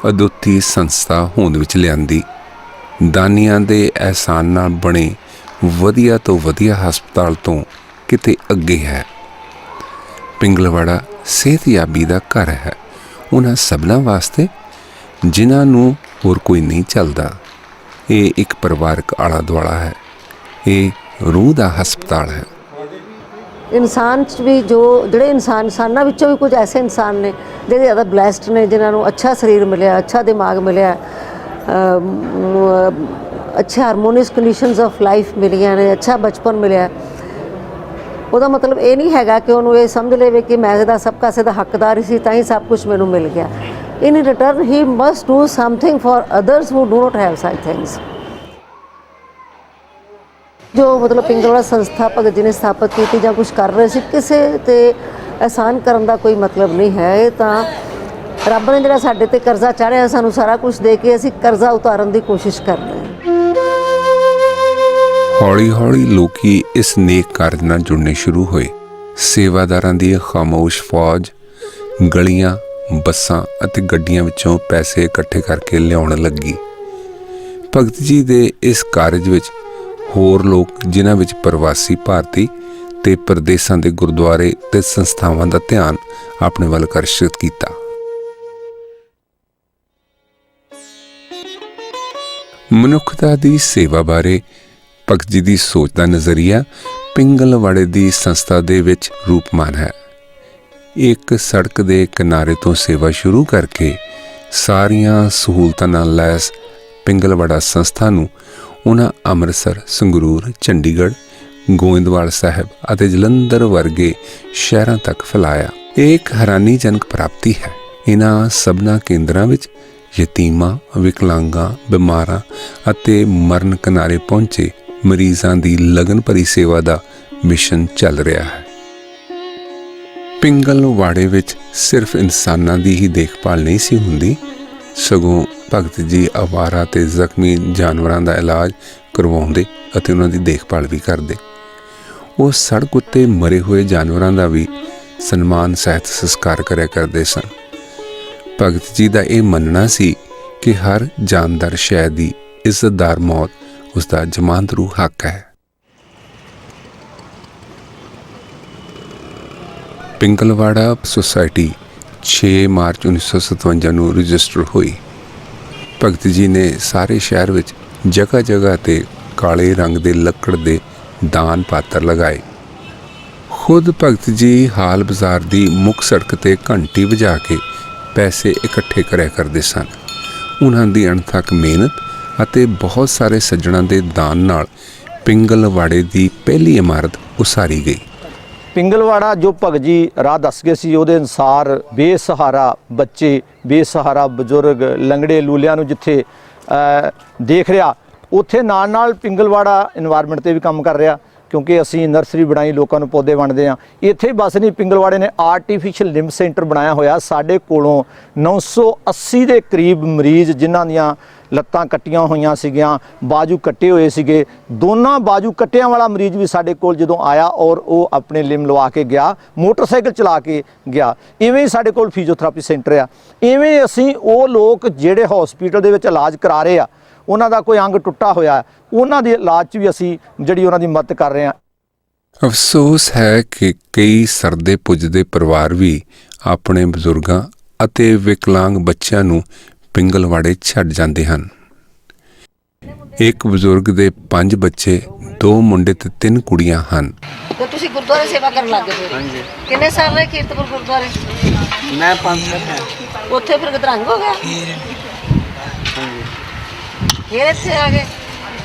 ਅਦੁੱਤੀ ਸੰਸਥਾ ਹੋਂਦ ਵਿੱਚ ਲਿਆਂਦੀ। ਦਾਨੀਆਂ ਦੇ ਅਹਿਸਾਨ ਨਾਲ ਬਣੇ ਵਧੀਆ ਤੋਂ ਵਧੀਆ ਹਸਪਤਾਲ ਤੋਂ ਕਿਤੇ ਅੱਗੇ ਹੈ। ਪਿੰਗਲਵਾੜਾ ਸਿਹਤਯਾਬੀ ਦਾ ਘਰ ਹੈ ਉਹਨਾਂ ਸਭਨਾਂ ਵਾਸਤੇ ਜਿਨ੍ਹਾਂ ਨੂੰ ਹੋਰ ਕੋਈ ਨਹੀਂ ਚੱਲਦਾ। ਇਹ ਇੱਕ ਪਰਿਵਾਰਕ ਆਲਾ ਦੁਆਲਾ ਹੈ, ਇਹ ਰੂਹ ਦਾ ਹਸਪਤਾਲ ਹੈ। ਇਨਸਾਨ 'ਚ ਵੀ ਜਿਹੜੇ ਇਨਸਾਨਾਂ ਵਿੱਚੋਂ ਵੀ ਕੁਝ ਐਸੇ ਇਨਸਾਨ ਨੇ ਜਿਹੜੇ ਜ਼ਿਆਦਾ ਬਲੈਸਡ ਨੇ, ਜਿਨ੍ਹਾਂ ਨੂੰ ਅੱਛਾ ਸਰੀਰ ਮਿਲਿਆ, ਅੱਛਾ ਦਿਮਾਗ ਮਿਲਿਆ, ਅੱਛੇ ਹਾਰਮੋਨੀਅਸ ਕੰਡੀਸ਼ਨਸ ਆਫ ਲਾਈਫ ਮਿਲੀਆਂ ਨੇ, ਅੱਛਾ ਬਚਪਨ ਮਿਲਿਆ। ਉਹਦਾ ਮਤਲਬ ਇਹ ਨਹੀਂ ਹੈਗਾ ਕਿ ਉਹਨੂੰ ਇਹ ਸਮਝ ਲਵੇ ਕਿ ਮੈਂ ਇਹਦਾ ਸਭ ਕਾਸੇ ਦਾ ਹੱਕਦਾਰ ਸੀ ਤਾਂ ਹੀ ਸਭ ਕੁਝ ਮੈਨੂੰ ਮਿਲ ਗਿਆ। In return he must do something for others who do not have such things. ਜੋ ਮਤਲਬ ਪਿੰਗਲਵਾੜਾ ਸੰਸਥਾ ਭਗਤ ਜੀ ਨੇ ਸਥਾਪਿਤ ਕੀਤੀ ਜਾਂ ਕੁਝ ਕਰ ਰਹੇ ਸੀ, ਕਿਸੇ ਤੇ ਅਹਿਸਾਨ ਕਰਨ ਦਾ ਕੋਈ ਮਤਲਬ ਨਹੀਂ ਹੈ। ਇਹ ਤਾਂ ਰੱਬ ਨੇ ਜਿਹੜਾ ਸਾਡੇ ਤੇ ਕਰਜ਼ਾ ਚਾੜਿਆ, ਸਾਨੂੰ ਸਾਰਾ ਕੁਝ ਦੇ ਕੇ ਅਸੀਂ ਕਰਜ਼ਾ ਉਤਾਰਨ ਦੀ ਕੋਸ਼ਿਸ਼ ਕਰ ਰਹੇ ਹਾਂ। ਹੌਲੀ ਹੌਲੀ ਲੋਕੀ ਇਸ ਨੇਕ ਕਾਰਜ ਨਾਲ ਜੁੜਨੇ ਸ਼ੁਰੂ ਹੋਏ। ਸੇਵਾਦਾਰਾਂ ਦੀ ਖਾਮੋਸ਼ ਫੌਜ ਗਲੀਆਂ, ਬੱਸਾਂ ਅਤੇ ਗੱਡੀਆਂ ਵਿੱਚੋਂ ਪੈਸੇ ਇਕੱਠੇ ਕਰਕੇ ਲਿਆਉਣ ਲੱਗੀ। ਭਗਤ ਜੀ ਦੇ ਇਸ ਕਾਰਜ ਵਿੱਚ ਹੋਰ ਲੋਕ, ਜਿਨ੍ਹਾਂ ਵਿੱਚ ਪ੍ਰਵਾਸੀ ਭਾਰਤੀ ਤੇ ਪ੍ਰਦੇਸਾਂ ਦੇ ਗੁਰਦੁਆਰੇ ਤੇ ਸੰਸਥਾਵਾਂ ਦਾ ਧਿਆਨ ਆਪਣੇ ਵੱਲ ਆਕਰਸ਼ਿਤ ਕੀਤਾ। ਮਨੁੱਖਤਾ ਦੀ ਸੇਵਾ ਬਾਰੇ ਭਗਤ ਜੀ ਦੀ ਸੋਚ ਦਾ ਨਜ਼ਰੀਆ ਪਿੰਗਲਵਾੜੇ ਦੀ ਸੰਸਥਾ ਦੇ ਵਿੱਚ ਰੂਪਮਾਨ ਹੈ। ਇੱਕ ਸੜਕ ਦੇ ਕਿਨਾਰੇ ਤੋਂ ਸੇਵਾ ਸ਼ੁਰੂ ਕਰਕੇ ਸਾਰੀਆਂ ਸਹੂਲਤਾਂ ਨਾਲ ਲੈਸ ਪਿੰਗਲਵਾੜਾ ਸੰਸਥਾ ਨੂੰ ਉਹਨਾਂ ਅੰਮ੍ਰਿਤਸਰ, ਸੰਗਰੂਰ, ਚੰਡੀਗੜ੍ਹ, ਗੋਇੰਦਵਾਲ ਸਾਹਿਬ ਅਤੇ ਜਲੰਧਰ ਵਰਗੇ ਸ਼ਹਿਰਾਂ ਤੱਕ ਫੈਲਾਇਆ। ਇਹ ਇੱਕ ਹੈਰਾਨੀਜਨਕ ਪ੍ਰਾਪਤੀ ਹੈ। ਇਹਨਾਂ ਸਭਨਾਂ ਕੇਂਦਰਾਂ ਵਿੱਚ ਯਤੀਮਾਂ, ਵਿਕਲਾਂਗਾਂ, ਬਿਮਾਰਾਂ ਅਤੇ ਮਰਨ ਕਿਨਾਰੇ ਪਹੁੰਚੇ ਮਰੀਜ਼ਾਂ ਦੀ ਲਗਨ ਭਰੀ ਸੇਵਾ ਦਾ ਮਿਸ਼ਨ ਚੱਲ ਰਿਹਾ ਹੈ। ਪਿੰਗਲਵਾੜੇ ਵਿੱਚ ਸਿਰਫ ਇਨਸਾਨਾਂ ਦੀ ਹੀ ਦੇਖਭਾਲ ਨਹੀਂ ਸੀ ਹੁੰਦੀ, ਸਗੋਂ ਭਗਤ ਜੀ ਅਵਾਰਾ ਤੇ ਜ਼ਖਮੀ ਜਾਨਵਰਾਂ ਦਾ ਇਲਾਜ ਕਰਵਾਉਂਦੇ ਅਤੇ ਉਹਨਾਂ ਦੀ ਦੇਖਭਾਲ ਵੀ ਕਰਦੇ। ਉਹ ਸੜਕ ਉੱਤੇ ਮਰੇ ਹੋਏ ਜਾਨਵਰਾਂ ਦਾ ਵੀ ਸਨਮਾਨ ਸਹਿਤ ਸੰਸਕਾਰ ਕਰਿਆ ਕਰਦੇ ਸਨ। ਭਗਤ ਜੀ ਦਾ ਇਹ ਮੰਨਣਾ ਸੀ ਕਿ ਹਰ ਜਾਨਦਾਰ ਸ਼ੈ ਦੀ ਇੱਜ਼ਤਦਾਰ ਮੌਤ ਉਸਦਾ ਜਮਾਂਦਰੂ ਹੱਕ ਹੈ। ਪਿੰਗਲਵਾੜਾ ਸੁਸਾਇਟੀ 6 ਮਾਰਚ 1957 ਨੂੰ ਰਜਿਸਟਰ ਹੋਈ। ਭਗਤ ਜੀ ਨੇ ਸਾਰੇ ਸ਼ਹਿਰ ਵਿੱਚ ਜਗ੍ਹਾ ਜਗ੍ਹਾ ਤੇ ਕਾਲੇ ਰੰਗ ਦੇ ਲੱਕੜ ਦੇ ਦਾਨ ਪਾਤਰ ਲਗਾਏ। ਖੁਦ ਭਗਤ ਜੀ ਹਾਲ ਬਾਜ਼ਾਰ ਦੀ ਮੁੱਖ ਸੜਕ ਤੇ ਘੰਟੀ ਵਜਾ ਕੇ ਪੈਸੇ ਇਕੱਠੇ ਕਰਿਆ ਕਰਦੇ ਸਨ। ਉਹਨਾਂ ਦੀ ਅਣਥੱਕ ਮਿਹਨਤ ਅਤੇ ਬਹੁਤ ਸਾਰੇ ਸੱਜਣਾਂ ਦੇ ਦਾਨ ਨਾਲ ਪਿੰਗਲਵਾੜੇ ਦੀ ਪਹਿਲੀ ਇਮਾਰਤ ਉਸਾਰੀ ਗਈ। ਪਿੰਗਲਵਾੜਾ ਜੋ ਭਗਤ ਜੀ ਰਾਹ ਦੱਸ ਗਏ ਸੀ, ਉਹਦੇ ਅਨੁਸਾਰ ਬੇਸਹਾਰਾ ਬੱਚੇ, ਬੇਸਹਾਰਾ ਬਜ਼ੁਰਗ, ਲੰਗੜੇ ਲੂਲਿਆਂ ਨੂੰ ਜਿੱਥੇ ਦੇਖ ਰਿਹਾ, ਉੱਥੇ ਨਾਲ ਨਾਲ ਪਿੰਗਲਵਾੜਾ ਇਨਵਾਇਰਨਮੈਂਟ 'ਤੇ ਵੀ ਕੰਮ ਕਰ ਰਿਹਾ, ਕਿਉਂਕਿ ਅਸੀਂ ਨਰਸਰੀ ਬਣਾਈ, ਲੋਕਾਂ ਨੂੰ ਪੌਦੇ ਵੰਡਦੇ ਹਾਂ। ਇੱਥੇ ਬਸ ਨਹੀਂ, ਪਿੰਗਲਵਾੜੇ ਨੇ ਆਰਟੀਫਿਸ਼ਲ ਲਿੰਬ ਸੈਂਟਰ ਬਣਾਇਆ ਹੋਇਆ। ਸਾਡੇ ਕੋਲੋਂ 980 ਦੇ ਕਰੀਬ ਮਰੀਜ਼ ਜਿਨ੍ਹਾਂ ਦੀਆਂ ਲੱਤਾਂ ਕੱਟੀਆਂ ਹੋਈਆਂ ਸੀਗੀਆਂ, ਬਾਜੂ ਕੱਟੇ ਹੋਏ ਸੀਗੇ, ਦੋਨਾਂ ਬਾਜੂ ਕੱਟਿਆਂ ਵਾਲਾ ਮਰੀਜ਼ ਵੀ ਸਾਡੇ ਕੋਲ ਜਦੋਂ ਆਇਆ ਔਰ ਉਹ ਆਪਣੇ ਲਿੰਬ ਲਵਾ ਕੇ ਗਿਆ, ਮੋਟਰਸਾਈਕਲ ਚਲਾ ਕੇ ਗਿਆ। ਇਵੇਂ ਹੀ ਸਾਡੇ ਕੋਲ ਫਿਜ਼ੀਓਥੈਰੇਪੀ ਸੈਂਟਰ ਆ। ਇਵੇਂ ਅਸੀਂ ਉਹ ਲੋਕ ਜਿਹੜੇ ਹਸਪੀਟਲ ਦੇ ਵਿੱਚ ਇਲਾਜ ਕਰਾ ਰਹੇ ਆ, ਉਹਨਾਂ ਦਾ ਕੋਈ ਅੰਗ ਟੁੱਟਾ ਹੋਇਆ, ਉਹਨਾਂ ਦੇ ਇਲਾਜ 'ਚ ਵੀ ਅਸੀਂ ਜਿਹੜੀ ਉਹਨਾਂ ਦੀ ਮਦਦ ਕਰ ਰਹੇ ਹਾਂ। ਅਫਸੋਸ ਹੈ ਕਿ ਕਈ ਸਰਦੇ ਪੁੱਜਦੇ ਪਰਿਵਾਰ ਵੀ ਆਪਣੇ ਬਜ਼ੁਰਗਾਂ ਅਤੇ ਵਿਕਲਾਂਗ ਬੱਚਿਆਂ ਨੂੰ ਪਿੰਗਲਵਾੜੇ ਛੱਡ ਜਾਂਦੇ ਹਨ। ਇੱਕ ਬਜ਼ੁਰਗ ਦੇ 5 ਬੱਚੇ, 2 ਮੁੰਡੇ ਤੇ 3 ਕੁੜੀਆਂ ਹਨ। ਤੇ ਤੁਸੀਂ ਗੁਰਦੁਆਰੇ ਸੇਵਾ ਕਰਨ ਲੱਗ ਗਏ? ਹਾਂਜੀ। ਕਿੰਨੇ ਸਾਲ ਰਹੇ ਕੀਰਤਪੁਰ ਗੁਰਦੁਆਰੇ? ਮੈਂ 5 ਸਾਲ ਹੈ। ਉੱਥੇ ਫਿਰ ਗਦਰੰਗ ਹੋ ਗਿਆ? ਹਾਂਜੀ। ਫਿਰ ਇੱਥੇ ਆ ਗਏ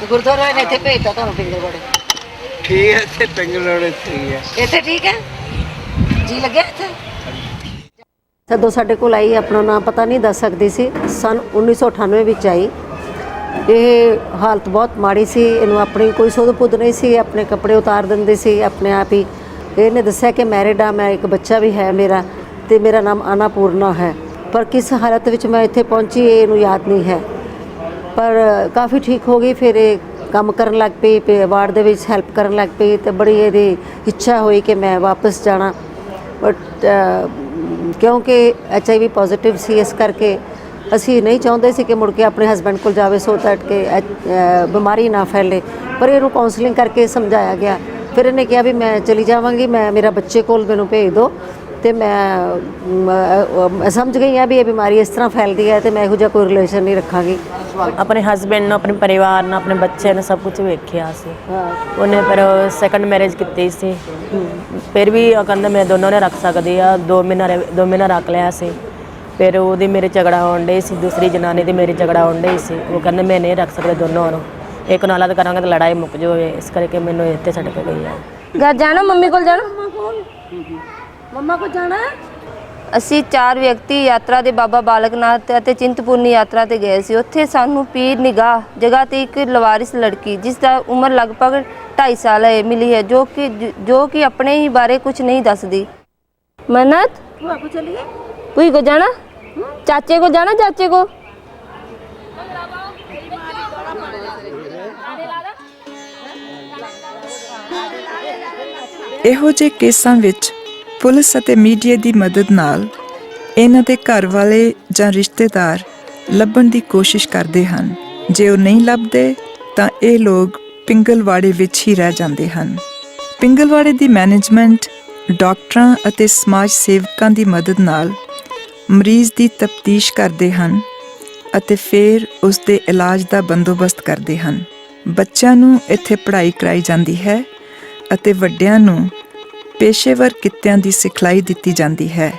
ਗੁਰਦੁਆਰੇ ਨੇ, ਇੱਥੇ ਭੇਜਤਾ ਤੁਹਾਨੂੰ ਪਿੰਗਲਵਾੜੇ? ਠੀਕ ਹੈ, ਇੱਥੇ ਪਿੰਗਲਵਾੜੇ ਠੀਕ ਹੈ। ਇੱਥੇ ਠੀਕ ਹੈ ਜੀ, ਲੱਗਿਆ ਇੱਥੇ? ਜਦੋਂ ਸਾਡੇ ਕੋਲ ਆਈ, ਆਪਣਾ ਨਾਮ ਪਤਾ ਨਹੀਂ ਦੱਸ ਸਕਦੀ ਸੀ, ਸਨ 1998 ਵਿੱਚ ਆਈ। ਇਹ ਹਾਲਤ ਬਹੁਤ ਮਾੜੀ ਸੀ, ਇਹਨੂੰ ਆਪਣੀ ਕੋਈ ਸੁੱਧ ਪੁੱਧ ਨਹੀਂ ਸੀ, ਆਪਣੇ ਕੱਪੜੇ ਉਤਾਰ ਦਿੰਦੇ ਸੀ ਆਪਣੇ ਆਪ ਹੀ। ਇਹਨੇ ਦੱਸਿਆ ਕਿ ਮੈਰਿਡ ਆ, ਮੈਂ ਇੱਕ ਬੱਚਾ ਵੀ ਹੈ ਮੇਰਾ, ਤੇ ਮੇਰਾ ਨਾਮ ਅਨਾਪੂਰਨਾ ਹੈ। ਪਰ ਕਿਸ ਹਾਲਤ ਵਿੱਚ ਮੈਂ ਇੱਥੇ ਪਹੁੰਚੀ ਇਹਨੂੰ ਯਾਦ ਨਹੀਂ ਹੈ, ਪਰ ਕਾਫੀ ਠੀਕ ਹੋ ਗਈ। ਫਿਰ ਇਹ ਕੰਮ ਕਰਨ ਲੱਗ ਪਈ, ਵਾਰਡ ਦੇ ਵਿੱਚ ਹੈਲਪ ਕਰਨ ਲੱਗ ਪਈ, ਤੇ ਬੜੀ ਇਹਦੀ ਇੱਛਾ ਹੋਈ ਕਿ ਮੈਂ ਵਾਪਸ ਜਾਣਾ। ਬਟ ਕਿਉਂਕਿ HIV ਪੋਜ਼ਿਟਿਵ ਸੀ, ਇਸ ਕਰਕੇ ਅਸੀਂ ਨਹੀਂ ਚਾਹੁੰਦੇ ਸੀ ਕਿ ਮੁੜ ਕੇ ਆਪਣੇ ਹਸਬੈਂਡ ਕੋਲ ਜਾਵੇ, ਸੋ ਦੈਟ ਕਿ ਬਿਮਾਰੀ ਨਾ ਫੈਲੇ। ਪਰ ਇਹਨੂੰ ਕਾਉਂਸਲਿੰਗ ਕਰਕੇ ਸਮਝਾਇਆ ਗਿਆ। ਫਿਰ ਇਹਨੇ ਕਿਹਾ ਵੀ ਮੈਂ ਚਲੀ ਜਾਵਾਂਗੀ, ਮੇਰਾ ਬੱਚੇ ਕੋਲ ਮੈਨੂੰ ਭੇਜ ਦਿਓ। ਤੇ ਮੈਂ ਸਮਝ ਗਈ ਹਾਂ ਵੀ ਇਹ ਬਿਮਾਰੀ ਇਸ ਤਰ੍ਹਾਂ ਫੈਲਦੀ ਹੈ, ਤੇ ਮੈਂ ਇਹੋ ਜਿਹਾ ਕੋਈ ਰਿਲੇਸ਼ਨ ਨਹੀਂ ਰੱਖਾਂਗੀ। ਆਪਣੇ ਹਸਬੈਂਡ ਨੂੰ, ਆਪਣੇ ਪਰਿਵਾਰ ਨੂੰ, ਆਪਣੇ ਬੱਚੇ ਨੂੰ ਸਭ ਕੁਝ ਵੇਖਿਆ ਸੀ। ਉਹਨੇ ਫਿਰ ਸੈਕੰਡ ਮੈਰਿਜ ਕੀਤੀ ਸੀ, ਫਿਰ ਵੀ ਉਹ ਕਹਿੰਦਾ ਮੈਂ ਦੋਨੋਂ ਨੇ ਰੱਖ ਸਕਦੀ ਆ। 2 ਮਹੀਨਾ ਰੱਖ ਲਿਆ ਸੀ। ਫਿਰ ਉਹਦੀ ਮੇਰੇ ਝਗੜਾ ਹੋਣ ਡਈ ਸੀ, ਦੂਸਰੀ ਜਨਾਨੀ ਦੀ ਮੇਰੀ ਝਗੜਾ ਹੋਣ ਡਈ ਸੀ। ਉਹ ਕਹਿੰਦੇ ਮੈਂ ਨਹੀਂ ਰੱਖ ਸਕਦਾ ਦੋਨੋਂ ਨੂੰ, ਇੱਕ ਨਾਲ ਅਲੱਗ ਕਰਾਂਗੇ ਤਾਂ ਲੜਾਈ ਮੁੱਕ ਜਾਵੇ। ਇਸ ਕਰਕੇ ਮੈਨੂੰ ਇੱਥੇ ਛੱਡ ਕੇ ਗਈ ਆ। ਘਰ ਜਾਣਾ, ਮੰਮੀ ਕੋਲ ਜਾਣਾ, ਮੰਮਾ ਕੋਲ ਜਾਣਾ। ਅਸੀਂ 4 ਵਿਅਕਤੀ ਯਾਤਰਾ ਦੇ ਬਾਬਾ ਬਾਲਕ ਨਾਥ ਅਤੇ ਚਿੰਤਪੁਰਨੀ ਯਾਤਰਾ ਤੇ ਗਏ ਸੀ। ਉੱਥੇ ਸਾਨੂੰ ਪੀਰ ਨਿਗਾਹ ਜਗ੍ਹਾ ਤੇ ਇੱਕ ਲਵਾਰਿਸ ਲੜਕੀ, ਜਿਸ ਦਾ ਉਮਰ ਲਗਭਗ 2.5 ਸਾਲ ਹੈ, ਮਿਲੀ ਹੈ, ਜੋ ਕਿ ਆਪਣੇ ਹੀ ਬਾਰੇ ਕੁਝ ਨਹੀਂ ਦੱਸਦੀ। ਮਨਤ ਭੂਈ ਕੋ ਜਾਣਾ, ਚਾਚੇ को जाना, चाचे को। ਇਹੋ ਜਿਹੇ ਕੇਸਾਂ ਵਿੱਚ ਪੁਲਿਸ ਅਤੇ ਮੀਡੀਆ ਦੀ ਮਦਦ ਨਾਲ ਇਹਨਾਂ ਦੇ ਘਰ ਵਾਲੇ ਜਾਂ ਰਿਸ਼ਤੇਦਾਰ ਲੱਭਣ ਦੀ ਕੋਸ਼ਿਸ਼ ਕਰਦੇ ਹਨ। ਜੇ ਉਹ ਨਹੀਂ ਲੱਭਦੇ ਤਾਂ ਇਹ ਲੋਕ ਪਿੰਗਲਵਾੜੇ ਵਿੱਚ ਹੀ ਰਹਿ ਜਾਂਦੇ ਹਨ। ਪਿੰਗਲਵਾੜੇ ਦੀ ਮੈਨੇਜਮੈਂਟ ਡਾਕਟਰਾਂ ਅਤੇ ਸਮਾਜ ਸੇਵਕਾਂ ਦੀ ਮਦਦ ਨਾਲ ਮਰੀਜ਼ ਦੀ ਤਫਤੀਸ਼ ਕਰਦੇ ਹਨ ਅਤੇ ਫਿਰ ਉਸ ਦੇ ਇਲਾਜ ਦਾ ਬੰਦੋਬਸਤ ਕਰਦੇ ਹਨ। ਬੱਚਿਆਂ ਨੂੰ ਇੱਥੇ ਪੜ੍ਹਾਈ ਕਰਾਈ ਜਾਂਦੀ ਹੈ ਅਤੇ ਵੱਡਿਆਂ ਨੂੰ ਪੇਸ਼ੇਵਰ ਕਿੱਤਿਆਂ ਦੀ ਸਿਖਲਾਈ ਦਿੱਤੀ ਜਾਂਦੀ ਹੈ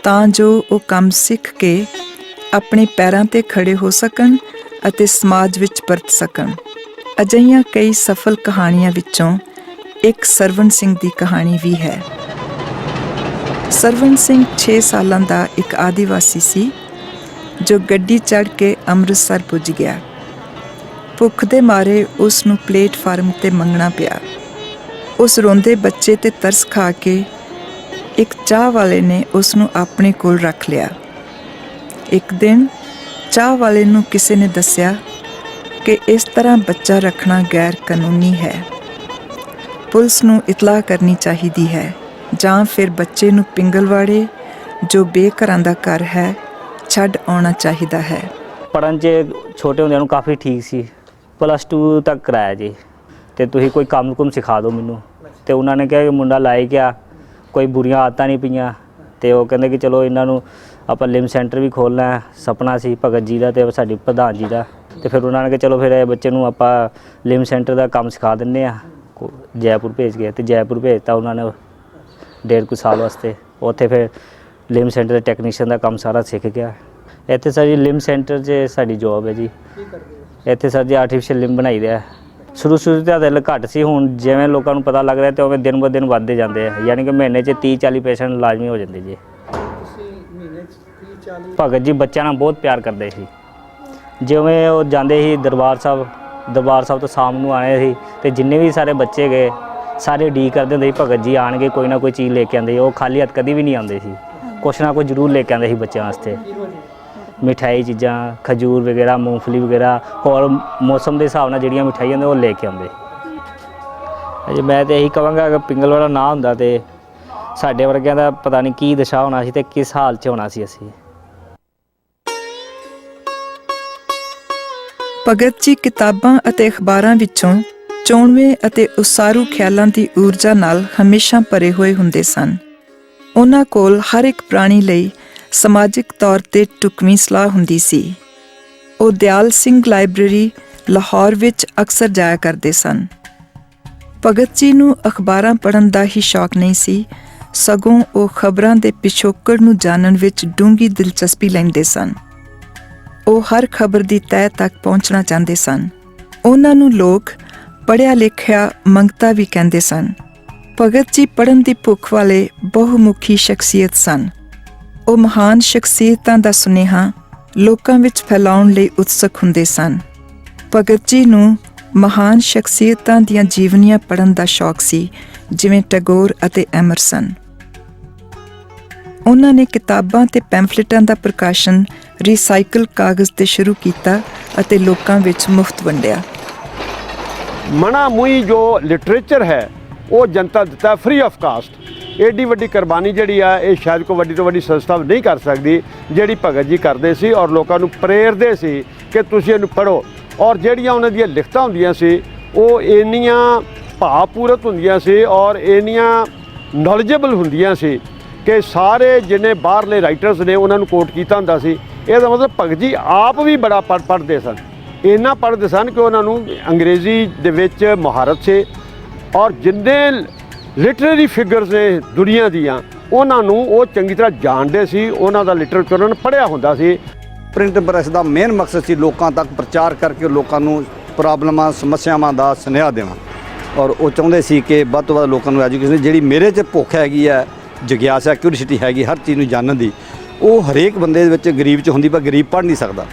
ਤਾਂ ਜੋ ਉਹ ਕੰਮ ਸਿੱਖ ਕੇ ਆਪਣੇ ਪੈਰਾਂ 'ਤੇ ਖੜੇ ਹੋ ਸਕਣ ਅਤੇ ਸਮਾਜ ਵਿੱਚ ਪਰਤ ਸਕਣ। ਅਜਿਹੀਆਂ ਕਈ ਸਫਲ ਕਹਾਣੀਆਂ ਵਿੱਚੋਂ ਇੱਕ ਸਰਵਣ ਸਿੰਘ ਦੀ ਕਹਾਣੀ ਵੀ ਹੈ। ਸਰਵਣ ਸਿੰਘ 6 ਸਾਲਾਂ ਦਾ ਇੱਕ ਆਦੀਵਾਸੀ ਸੀ ਜੋ ਗੱਡੀ ਚੜ੍ਹ ਕੇ ਅੰਮ੍ਰਿਤਸਰ ਪੁੱਜ ਗਿਆ। ਭੁੱਖ ਦੇ ਮਾਰੇ ਉਸ ਨੂੰ ਪਲੇਟਫਾਰਮ 'ਤੇ ਮੰਗਣਾ ਪਿਆ। ਉਸ ਰੋਂਦੇ ਬੱਚੇ 'ਤੇ ਤਰਸ ਖਾ ਕੇ ਇੱਕ ਚਾਹ ਵਾਲੇ ਨੇ ਉਸ ਨੂੰ ਆਪਣੇ ਕੋਲ ਰੱਖ ਲਿਆ। ਇੱਕ ਦਿਨ ਚਾਹ ਵਾਲੇ ਨੂੰ ਕਿਸੇ ਨੇ ਦੱਸਿਆ ਕਿ ਇਸ ਤਰ੍ਹਾਂ ਬੱਚਾ ਰੱਖਣਾ ਗੈਰ ਕਾਨੂੰਨੀ ਹੈ, ਪੁਲਿਸ ਨੂੰ ਇਤਲਾਹ ਕਰਨੀ ਚਾਹੀਦੀ ਹੈ ਜਾਂ ਫਿਰ ਬੱਚੇ ਨੂੰ ਪਿੰਗਲਵਾੜੇ ਜੋ ਬੇਘਰਾਂ ਦਾ ਘਰ ਹੈ ਛੱਡ ਆਉਣਾ ਚਾਹੀਦਾ ਹੈ। ਪੜ੍ਹਨ 'ਚ ਛੋਟੇ ਹੁੰਦਿਆਂ ਨੂੰ ਕਾਫੀ ਠੀਕ ਸੀ, +2 ਤੱਕ ਕਰਾਇਆ ਜੀ। ਤੇ ਤੁਸੀਂ ਕੋਈ ਕੰਮ ਸਿਖਾ ਦਿਓ ਮੈਨੂੰ। ਤੇ ਉਹਨਾਂ ਨੇ ਕਿਹਾ ਕਿ ਮੁੰਡਾ ਲਾਇਕ ਆ, ਕੋਈ ਬੁਰੀਆਂ ਆਦਤਾਂ ਨਹੀਂ ਪਈਆਂ। ਤੇ ਉਹ ਕਹਿੰਦੇ ਕਿ ਚਲੋ ਇਹਨਾਂ ਨੂੰ ਆਪਾਂ ਲਿਮ ਸੈਂਟਰ ਵੀ ਖੋਲ੍ਹਣਾ ਹੈ, ਸੁਪਨਾ ਸੀ ਭਗਤ ਜੀ ਦਾ ਤੇ ਸਾਡੀ ਪ੍ਰਧਾਨ ਜੀ ਦਾ। ਤੇ ਫਿਰ ਉਹਨਾਂ ਨੇ ਕਿਹਾ ਚਲੋ ਫਿਰ ਇਹ ਬੱਚੇ ਨੂੰ ਆਪਾਂ ਲਿਮ ਸੈਂਟਰ ਦਾ ਕੰਮ ਸਿਖਾ ਦਿੰਦੇ ਆ। ਜੈਪੁਰ ਭੇਜ ਗਏ ਤੇ ਜੈਪੁਰ ਭੇਜਤਾ ਉਹਨਾਂ ਨੇ 1.5 ਕੁ ਸਾਲ ਵਾਸਤੇ। ਉੱਥੇ ਫਿਰ ਲਿਮ ਸੈਂਟਰ ਦੇ ਟੈਕਨੀਸ਼ੀਅਨ ਦਾ ਕੰਮ ਸਾਰਾ ਸਿੱਖ ਗਿਆ। ਇੱਥੇ ਸਰ ਜੀ ਲਿਮ ਸੈਂਟਰ 'ਚ ਸਾਡੀ ਜੋਬ ਹੈ ਜੀ। ਇੱਥੇ ਸਰ ਜੀ ਆਰਟੀਫਿਸ਼ੀਅਲ ਲਿਮ ਬਣਾਈ ਦਾ। ਸ਼ੁਰੂ ਤਾਂ ਦਿਲ ਘੱਟ ਸੀ, ਹੁਣ ਜਿਵੇਂ ਲੋਕਾਂ ਨੂੰ ਪਤਾ ਲੱਗ ਰਿਹਾ ਤੇ ਉਵੇਂ ਦਿਨ ਬ ਦਿਨ ਵੱਧਦੇ ਜਾਂਦੇ ਆ। ਯਾਨੀ ਕਿ ਮਹੀਨੇ 'ਚ 30-40 ਪੇਸ਼ੈਂਟ ਲਾਜ਼ਮੀ ਹੋ ਜਾਂਦੇ ਜੀ। ਭਗਤ ਜੀ ਬੱਚਿਆਂ ਨਾਲ ਬਹੁਤ ਪਿਆਰ ਕਰਦੇ ਸੀ। ਜਿਵੇਂ ਉਹ ਜਾਂਦੇ ਸੀ ਦਰਬਾਰ ਸਾਹਿਬ ਤੋਂ ਸ਼ਾਮ ਨੂੰ ਆਣੇ ਸੀ ਤੇ ਜਿੰਨੇ ਵੀ ਸਾਰੇ ਬੱਚੇ ਗਏ ਸਾਰੇ ਉਡੀਕ ਕਰਦੇ ਹੁੰਦੇ ਸੀ ਭਗਤ ਜੀ ਆਣਗੇ, ਕੋਈ ਨਾ ਕੋਈ ਚੀਜ਼ ਲੈ ਕੇ ਆਉਂਦੇ। ਉਹ ਖਾਲੀ ਹੱਥ ਕਦੀ ਵੀ ਨਹੀਂ ਆਉਂਦੇ ਸੀ, ਕੁਛ ਨਾ ਕੁਛ ਜ਼ਰੂਰ ਲੈ ਕੇ ਆਉਂਦੇ ਸੀ ਬੱਚਿਆਂ ਵਾਸਤੇ। ਮਿਠਾਈ ਚੀਜ਼ਾਂ, ਖਜੂਰ ਵਗੈਰਾ, ਮੂੰਗਫਲੀ ਵਗੈਰਾ, ਹੋਰ ਮੌਸਮ ਦੇ ਹਿਸਾਬ ਨਾਲ ਜਿਹੜੀਆਂ ਮਿਠਾਈਆਂ ਨੇ ਉਹ ਲੈ ਕੇ ਆਉਂਦੇ। ਅਜੇ ਮੈਂ ਤਾਂ ਇਹੀ ਕਹਾਂਗਾ ਕਿ ਪਿੰਗਲਵਾੜਾ ਨਾ ਹੁੰਦਾ ਤੇ ਸਾਡੇ ਵਰਗਿਆਂ ਦਾ ਪਤਾ ਨਹੀਂ ਕੀ ਦਸ਼ਾ ਹੋਣਾ ਸੀ ਤੇ ਕਿਸ ਹਾਲ 'ਚ ਹੋਣਾ ਸੀ ਅਸੀਂ। ਭਗਤ ਜੀ ਕਿਤਾਬਾਂ ਅਤੇ ਅਖਬਾਰਾਂ ਵਿੱਚੋਂ ਚੋਣਵੇਂ ਅਤੇ ਉਸਾਰੂ ਖਿਆਲਾਂ ਦੀ ਊਰਜਾ ਨਾਲ ਹਮੇਸ਼ਾ ਭਰੇ ਹੋਏ ਹੁੰਦੇ ਸਨ। ਉਹਨਾਂ ਕੋਲ ਹਰ ਇੱਕ ਪ੍ਰਾਣੀ ਲਈ ਸਮਾਜਿਕ ਤੌਰ 'ਤੇ ਢੁਕਵੀਂ ਸਲਾਹ ਹੁੰਦੀ ਸੀ। ਉਹ ਦਿਆਲ ਸਿੰਘ ਲਾਇਬ੍ਰੇਰੀ ਲਾਹੌਰ ਵਿੱਚ ਅਕਸਰ ਜਾਇਆ ਕਰਦੇ ਸਨ। ਭਗਤ ਜੀ ਨੂੰ ਅਖਬਾਰਾਂ ਪੜ੍ਹਨ ਦਾ ਹੀ ਸ਼ੌਕ ਨਹੀਂ ਸੀ, ਸਗੋਂ ਉਹ ਖਬਰਾਂ ਦੇ ਪਿਛੋਕੜ ਨੂੰ ਜਾਣਨ ਵਿੱਚ ਡੂੰਘੀ ਦਿਲਚਸਪੀ ਲੈਂਦੇ ਸਨ। ਉਹ ਹਰ ਖਬਰ ਦੀ ਤਹਿ ਤੱਕ ਪਹੁੰਚਣਾ ਚਾਹੁੰਦੇ ਸਨ। ਉਹਨਾਂ ਨੂੰ ਲੋਕ ਪੜ੍ਹਿਆ ਲਿਖਿਆ ਮੰਗਤਾ ਵੀ ਕਹਿੰਦੇ ਸਨ। ਭਗਤ ਜੀ ਪੜ੍ਹਨ ਦੀ ਭੁੱਖ ਵਾਲੇ ਬਹੁਮੁਖੀ ਸ਼ਖਸੀਅਤ ਸਨ। ਉਹ ਮਹਾਨ ਸ਼ਖਸੀਅਤਾਂ ਦਾ ਸੁਨੇਹਾ ਲੋਕਾਂ ਵਿੱਚ ਫੈਲਾਉਣ ਲਈ ਉਤਸੁਕ ਹੁੰਦੇ ਸਨ। ਭਗਤ ਜੀ ਨੂੰ ਮਹਾਨ ਸ਼ਖਸੀਅਤਾਂ ਦੀਆਂ ਜੀਵਨੀਆਂ ਪੜ੍ਹਨ ਦਾ ਸ਼ੌਕ ਸੀ, ਜਿਵੇਂ ਟੈਗੋਰ ਅਤੇ ਐਮਰਸਨ। ਉਹਨਾਂ ਨੇ ਕਿਤਾਬਾਂ ਤੇ ਪੈਂਫਲੇਟਾਂ ਦਾ ਪ੍ਰਕਾਸ਼ਨ ਰੀਸਾਈਕਲ ਕਾਗਜ਼ ਤੇ ਸ਼ੁਰੂ ਕੀਤਾ ਅਤੇ ਲੋਕਾਂ ਵਿੱਚ ਮੁਫਤ ਵੰਡਿਆ। ਮਣਾ ਮੂੰਹੀ ਜੋ ਲਿਟਰੇਚਰ ਹੈ ਉਹ ਜਨਤਾ ਦਿੱਤਾ ਫ੍ਰੀ ਆਫ ਕਾਸਟ। ਏਡੀ ਵੱਡੀ ਕੁਰਬਾਨੀ ਜਿਹੜੀ ਆ ਇਹ ਸ਼ਾਇਦ ਕੋਈ ਵੱਡੀ ਤੋਂ ਵੱਡੀ ਸੰਸਥਾ ਨਹੀਂ ਕਰ ਸਕਦੀ, ਜਿਹੜੀ ਭਗਤ ਜੀ ਕਰਦੇ ਸੀ ਔਰ ਲੋਕਾਂ ਨੂੰ ਪ੍ਰੇਰਦੇ ਸੀ ਕਿ ਤੁਸੀਂ ਇਹਨੂੰ ਪੜ੍ਹੋ। ਔਰ ਜਿਹੜੀਆਂ ਉਹਨਾਂ ਦੀਆਂ ਲਿਖਤਾਂ ਹੁੰਦੀਆਂ ਸੀ ਉਹ ਇੰਨੀਆਂ ਭਾਵਪੂਰਤ ਹੁੰਦੀਆਂ ਸੀ ਔਰ ਇੰਨੀਆਂ ਨੌਲੇਜੇਬਲ ਹੁੰਦੀਆਂ ਸੀ ਕਿ ਸਾਰੇ ਜਿੰਨੇ ਬਾਹਰਲੇ ਰਾਈਟਰਸ ਨੇ ਉਹਨਾਂ ਨੂੰ ਕੋਟ ਕੀਤਾ ਹੁੰਦਾ ਸੀ। ਇਹਦਾ ਮਤਲਬ ਭਗਤ ਜੀ ਆਪ ਵੀ ਬੜਾ ਪੜ੍ਹਦੇ ਸਨ, ਇੰਨਾ ਪੜ੍ਹਦੇ ਸਨ ਕਿ ਉਹਨਾਂ ਨੂੰ ਅੰਗਰੇਜ਼ੀ ਦੇ ਵਿੱਚ ਮੁਹਾਰਤ ਸੀ। ਔਰ ਜਿੰਨੇ ਲਿਟਰੇਰੀ ਫਿਗਰਸ ਨੇ ਦੁਨੀਆ ਦੀਆਂ ਉਹਨਾਂ ਨੂੰ ਉਹ ਚੰਗੀ ਤਰ੍ਹਾਂ ਜਾਣਦੇ ਸੀ, ਉਹਨਾਂ ਦਾ ਲਿਟਰੇਚਰ ਉਹਨਾਂ ਨੇ ਪੜ੍ਹਿਆ ਹੁੰਦਾ ਸੀ। ਪ੍ਰਿੰਟ ਪ੍ਰੈਸ ਦਾ ਮੇਨ ਮਕਸਦ ਸੀ ਲੋਕਾਂ ਤੱਕ ਪ੍ਰਚਾਰ ਕਰਕੇ ਲੋਕਾਂ ਨੂੰ ਪ੍ਰੋਬਲਮਾਂ ਸਮੱਸਿਆਵਾਂ ਦਾ ਸੁਨੇਹਾ ਦੇਣਾ। ਔਰ ਉਹ ਚਾਹੁੰਦੇ ਸੀ ਕਿ ਵੱਧ ਤੋਂ ਵੱਧ ਲੋਕਾਂ ਨੂੰ ਐਜੂਕੇਸ਼ਨ, ਜਿਹੜੀ ਮੇਰੇ 'ਚ ਭੁੱਖ ਹੈਗੀ ਹੈ, ਜਗਿਆਸਾ, ਕਿਉਰਿਓਸਿਟੀ ਹੈਗੀ ਹਰ ਚੀਜ਼ ਨੂੰ ਜਾਣਨ ਦੀ, ਉਹ ਹਰੇਕ ਬੰਦੇ ਦੇ ਵਿੱਚ ਗਰੀਬ 'ਚ ਹੁੰਦੀ, ਪਰ ਗਰੀਬ ਪੜ੍ਹ ਨਹੀਂ ਸਕਦਾ।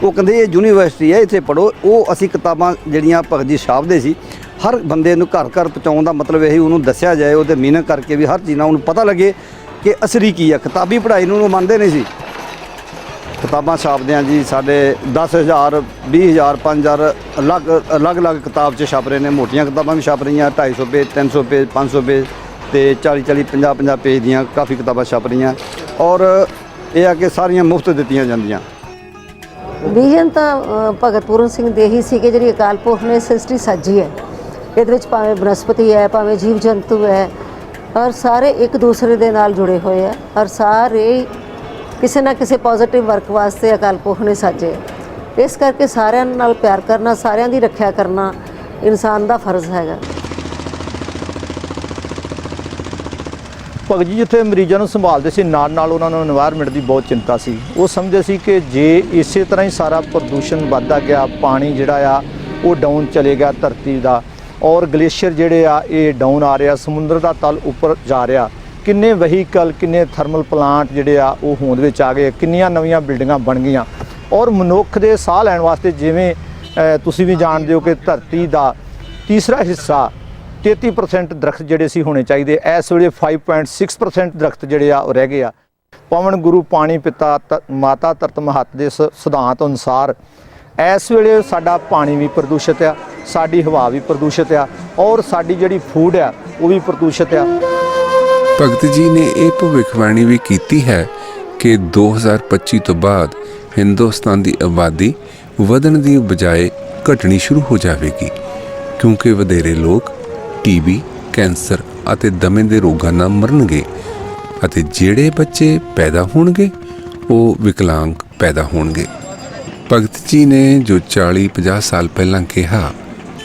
ਉਹ ਕਹਿੰਦੇ ਇਹ ਯੂਨੀਵਰਸਿਟੀ ਹੈ, ਇੱਥੇ ਪੜ੍ਹੋ। ਉਹ ਅਸੀਂ ਕਿਤਾਬਾਂ ਜਿਹੜੀਆਂ ਭਗਤ ਜੀ ਛਾਪਦੇ ਸੀ, ਹਰ ਬੰਦੇ ਨੂੰ ਘਰ ਘਰ ਪਹੁੰਚਾਉਣ ਦਾ ਮਤਲਬ ਇਹੀ ਉਹਨੂੰ ਦੱਸਿਆ ਜਾਏ, ਉਹਦੇ ਮੀਨਿੰਗ ਕਰਕੇ ਵੀ ਹਰ ਚੀਜ਼ ਨਾਲ ਉਹਨੂੰ ਪਤਾ ਲੱਗੇ ਕਿ ਅਸਲੀ ਕੀ ਆ। ਕਿਤਾਬੀ ਪੜ੍ਹਾਈ ਨੂੰ ਉਹ ਮੰਨਦੇ ਨਹੀਂ ਸੀ। ਕਿਤਾਬਾਂ ਛਾਪਦੇ ਆ ਜੀ, ਸਾਡੇ 10,000 20,000 5,000 ਅਲੱਗ ਕਿਤਾਬ 'ਚ ਛਪ ਰਹੇ ਨੇ। ਮੋਟੀਆਂ ਕਿਤਾਬਾਂ ਵੀ ਛਪ ਰਹੀਆਂ, 250 ਪੇਜ 300 ਪੇਜ 500 ਪੇਜ ਤੇ 40 50 ਪੇਜ ਦੀਆਂ ਕਾਫੀ ਕਿਤਾਬਾਂ ਛਪ ਰਹੀਆਂ। ਔਰ ਇਹ ਆ ਕਿ ਸਾਰੀਆਂ ਮੁਫਤ ਦਿੱਤੀਆਂ ਜਾਂਦੀਆਂ। ਵਿਜ਼ਨ ਤਾਂ ਭਗਤ ਪੂਰਨ ਸਿੰਘ ਦੇ ਹੀ ਸੀ ਕਿ ਜਿਹੜੀ ਅਕਾਲ ਪੁਰਖ ਨੇ ਸ੍ਰਿਸ਼ਟੀ ਸਾਜੀ ਹੈ, ਇਹਦੇ ਵਿੱਚ ਭਾਵੇਂ ਬਨਸਪਤੀ ਹੈ, ਭਾਵੇਂ ਜੀਵ ਜੰਤੂ ਹੈ, ਔਰ ਸਾਰੇ ਇੱਕ ਦੂਸਰੇ ਦੇ ਨਾਲ ਜੁੜੇ ਹੋਏ ਆ ਔਰ ਸਾਰੇ ਕਿਸੇ ਨਾ ਕਿਸੇ ਪੋਜ਼ਿਟਿਵ ਵਰਕ ਵਾਸਤੇ ਅਕਾਲ ਪੁਰਖ ਨੇ ਸਾਜੇ। ਇਸ ਕਰਕੇ ਸਾਰਿਆਂ ਨਾਲ ਪਿਆਰ ਕਰਨਾ, ਸਾਰਿਆਂ ਦੀ ਰੱਖਿਆ ਕਰਨਾ ਇਨਸਾਨ ਦਾ ਫਰਜ਼ ਹੈਗਾ। ਭਗਤ ਜੀ ਜਿੱਥੇ ਮਰੀਜ਼ਾਂ ਨੂੰ ਸੰਭਾਲਦੇ ਸੀ, ਨਾਲ ਨਾਲ ਉਹਨਾਂ ਨੂੰ এনवायरमेंट ਦੀ ਬਹੁਤ ਚਿੰਤਾ ਸੀ। ਉਹ ਸਮਝਦੇ ਸੀ ਕਿ ਜੇ ਇਸੇ ਤਰ੍ਹਾਂ ਹੀ ਸਾਰਾ ਪ੍ਰਦੂਸ਼ਣ ਵੱਧਦਾ ਗਿਆ, ਪਾਣੀ ਜਿਹੜਾ ਆ ਉਹ ਡਾਊਨ ਚਲੇ ਗਿਆ ਧਰਤੀ ਦਾ, ਔਰ ਗਲੇਸ਼ੀਅਰ ਜਿਹੜੇ ਆ ਇਹ ਡਾਊਨ ਆ ਰਿਹਾ, ਸਮੁੰਦਰ ਦਾ ਤਲ ਉੱਪਰ ਜਾ ਰਿਹਾ, ਕਿੰਨੇ ਵਹੀਕਲ, ਕਿੰਨੇ ਥਰਮਲ ਪਲਾਂਟ ਜਿਹੜੇ ਆ ਉਹ ਹੋਂਦ ਵਿੱਚ ਆ ਗਏ, ਕਿੰਨੀਆਂ ਨਵੀਆਂ ਬਿਲਡਿੰਗਾਂ ਬਣ ਗਈਆਂ। ਔਰ ਮਨੁੱਖ ਦੇ ਸਾਹ ਲੈਣ ਵਾਸਤੇ, ਜਿਵੇਂ ਤੁਸੀਂ ਵੀ ਜਾਣਦੇ ਹੋ ਕਿ ਧਰਤੀ ਦਾ ਤੀਸਰਾ ਹਿੱਸਾ 33% ਦਰਖਤ ਜਿਹੜੇ ਸੀ ਹੋਣੇ ਚਾਹੀਦੇ, ਇਸ ਵੇਲੇ 5.6% ਦਰਖਤ ਜਿਹੜੇ ਆ ਉਹ ਰਹਿ ਗਏ ਆ। ਪਵਨ ਗੁਰੂ ਪਾਣੀ ਪਿਤਾ ਮਾਤਾ ਧਰਤ ਮਹੱਤ ਦੇ ਸਿਧਾਂਤ ਅਨੁਸਾਰ ਇਸ ਵੇਲੇ ਸਾਡਾ ਪਾਣੀ ਵੀ ਪ੍ਰਦੂਸ਼ਿਤ ਆ, ਸਾਡੀ ਹਵਾ ਵੀ ਪ੍ਰਦੂਸ਼ਿਤ ਆ, ਔਰ ਸਾਡੀ ਜਿਹੜੀ ਫੂਡ ਆ ਉਹ ਵੀ ਪ੍ਰਦੂਸ਼ਿਤ ਆ। ਭਗਤ ਜੀ ਨੇ ਇਹ ਭਵਿੱਖਬਾਣੀ ਵੀ ਕੀਤੀ ਹੈ ਕਿ 2025 ਤੋਂ ਬਾਅਦ ਹਿੰਦੁਸਤਾਨ ਦੀ ਆਬਾਦੀ ਵਧਣ ਦੀ ਬਜਾਏ ਘਟਣੀ ਸ਼ੁਰੂ ਹੋ ਜਾਵੇਗੀ, ਕਿਉਂਕਿ ਵਧੇਰੇ ਲੋਕ ਟੀਬੀ, ਕੈਂਸਰ ਅਤੇ ਦਮੇ ਦੇ ਰੋਗਾਂ ਨਾਲ ਮਰਨਗੇ ਅਤੇ ਜਿਹੜੇ ਬੱਚੇ ਪੈਦਾ ਹੋਣਗੇ ਉਹ ਵਿਕਲਾਂਗ ਪੈਦਾ ਹੋਣਗੇ। ਭਗਤ ਜੀ ਨੇ ਜੋ 40-50 ਸਾਲ ਪਹਿਲਾਂ ਕਿਹਾ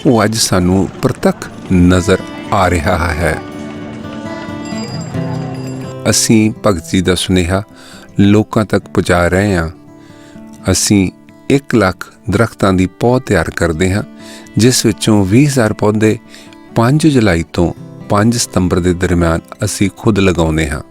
ਉਹ ਅੱਜ ਸਾਨੂੰ ਪ੍ਰਤੱਖ ਨਜ਼ਰ ਆ ਰਿਹਾ ਹੈ। ਅਸੀਂ ਭਗਤ ਜੀ ਦਾ ਸੁਨੇਹਾ ਲੋਕਾਂ ਤੱਕ ਪਹੁੰਚਾ ਰਹੇ ਹਾਂ। ਅਸੀਂ 1 ਲੱਖ ਦਰਖਤਾਂ ਦੀ ਪੌਦ ਤਿਆਰ ਕਰਦੇ ਹਾਂ, ਜਿਸ ਵਿੱਚੋਂ 20,000 ਪੌਦੇ 5 ਜੁਲਾਈ ਤੋਂ 5 ਸਤੰਬਰ ਦੇ ਦਰਮਿਆਨ ਅਸੀਂ ਖੁਦ ਲਗਾਉਂਦੇ ਹਾਂ।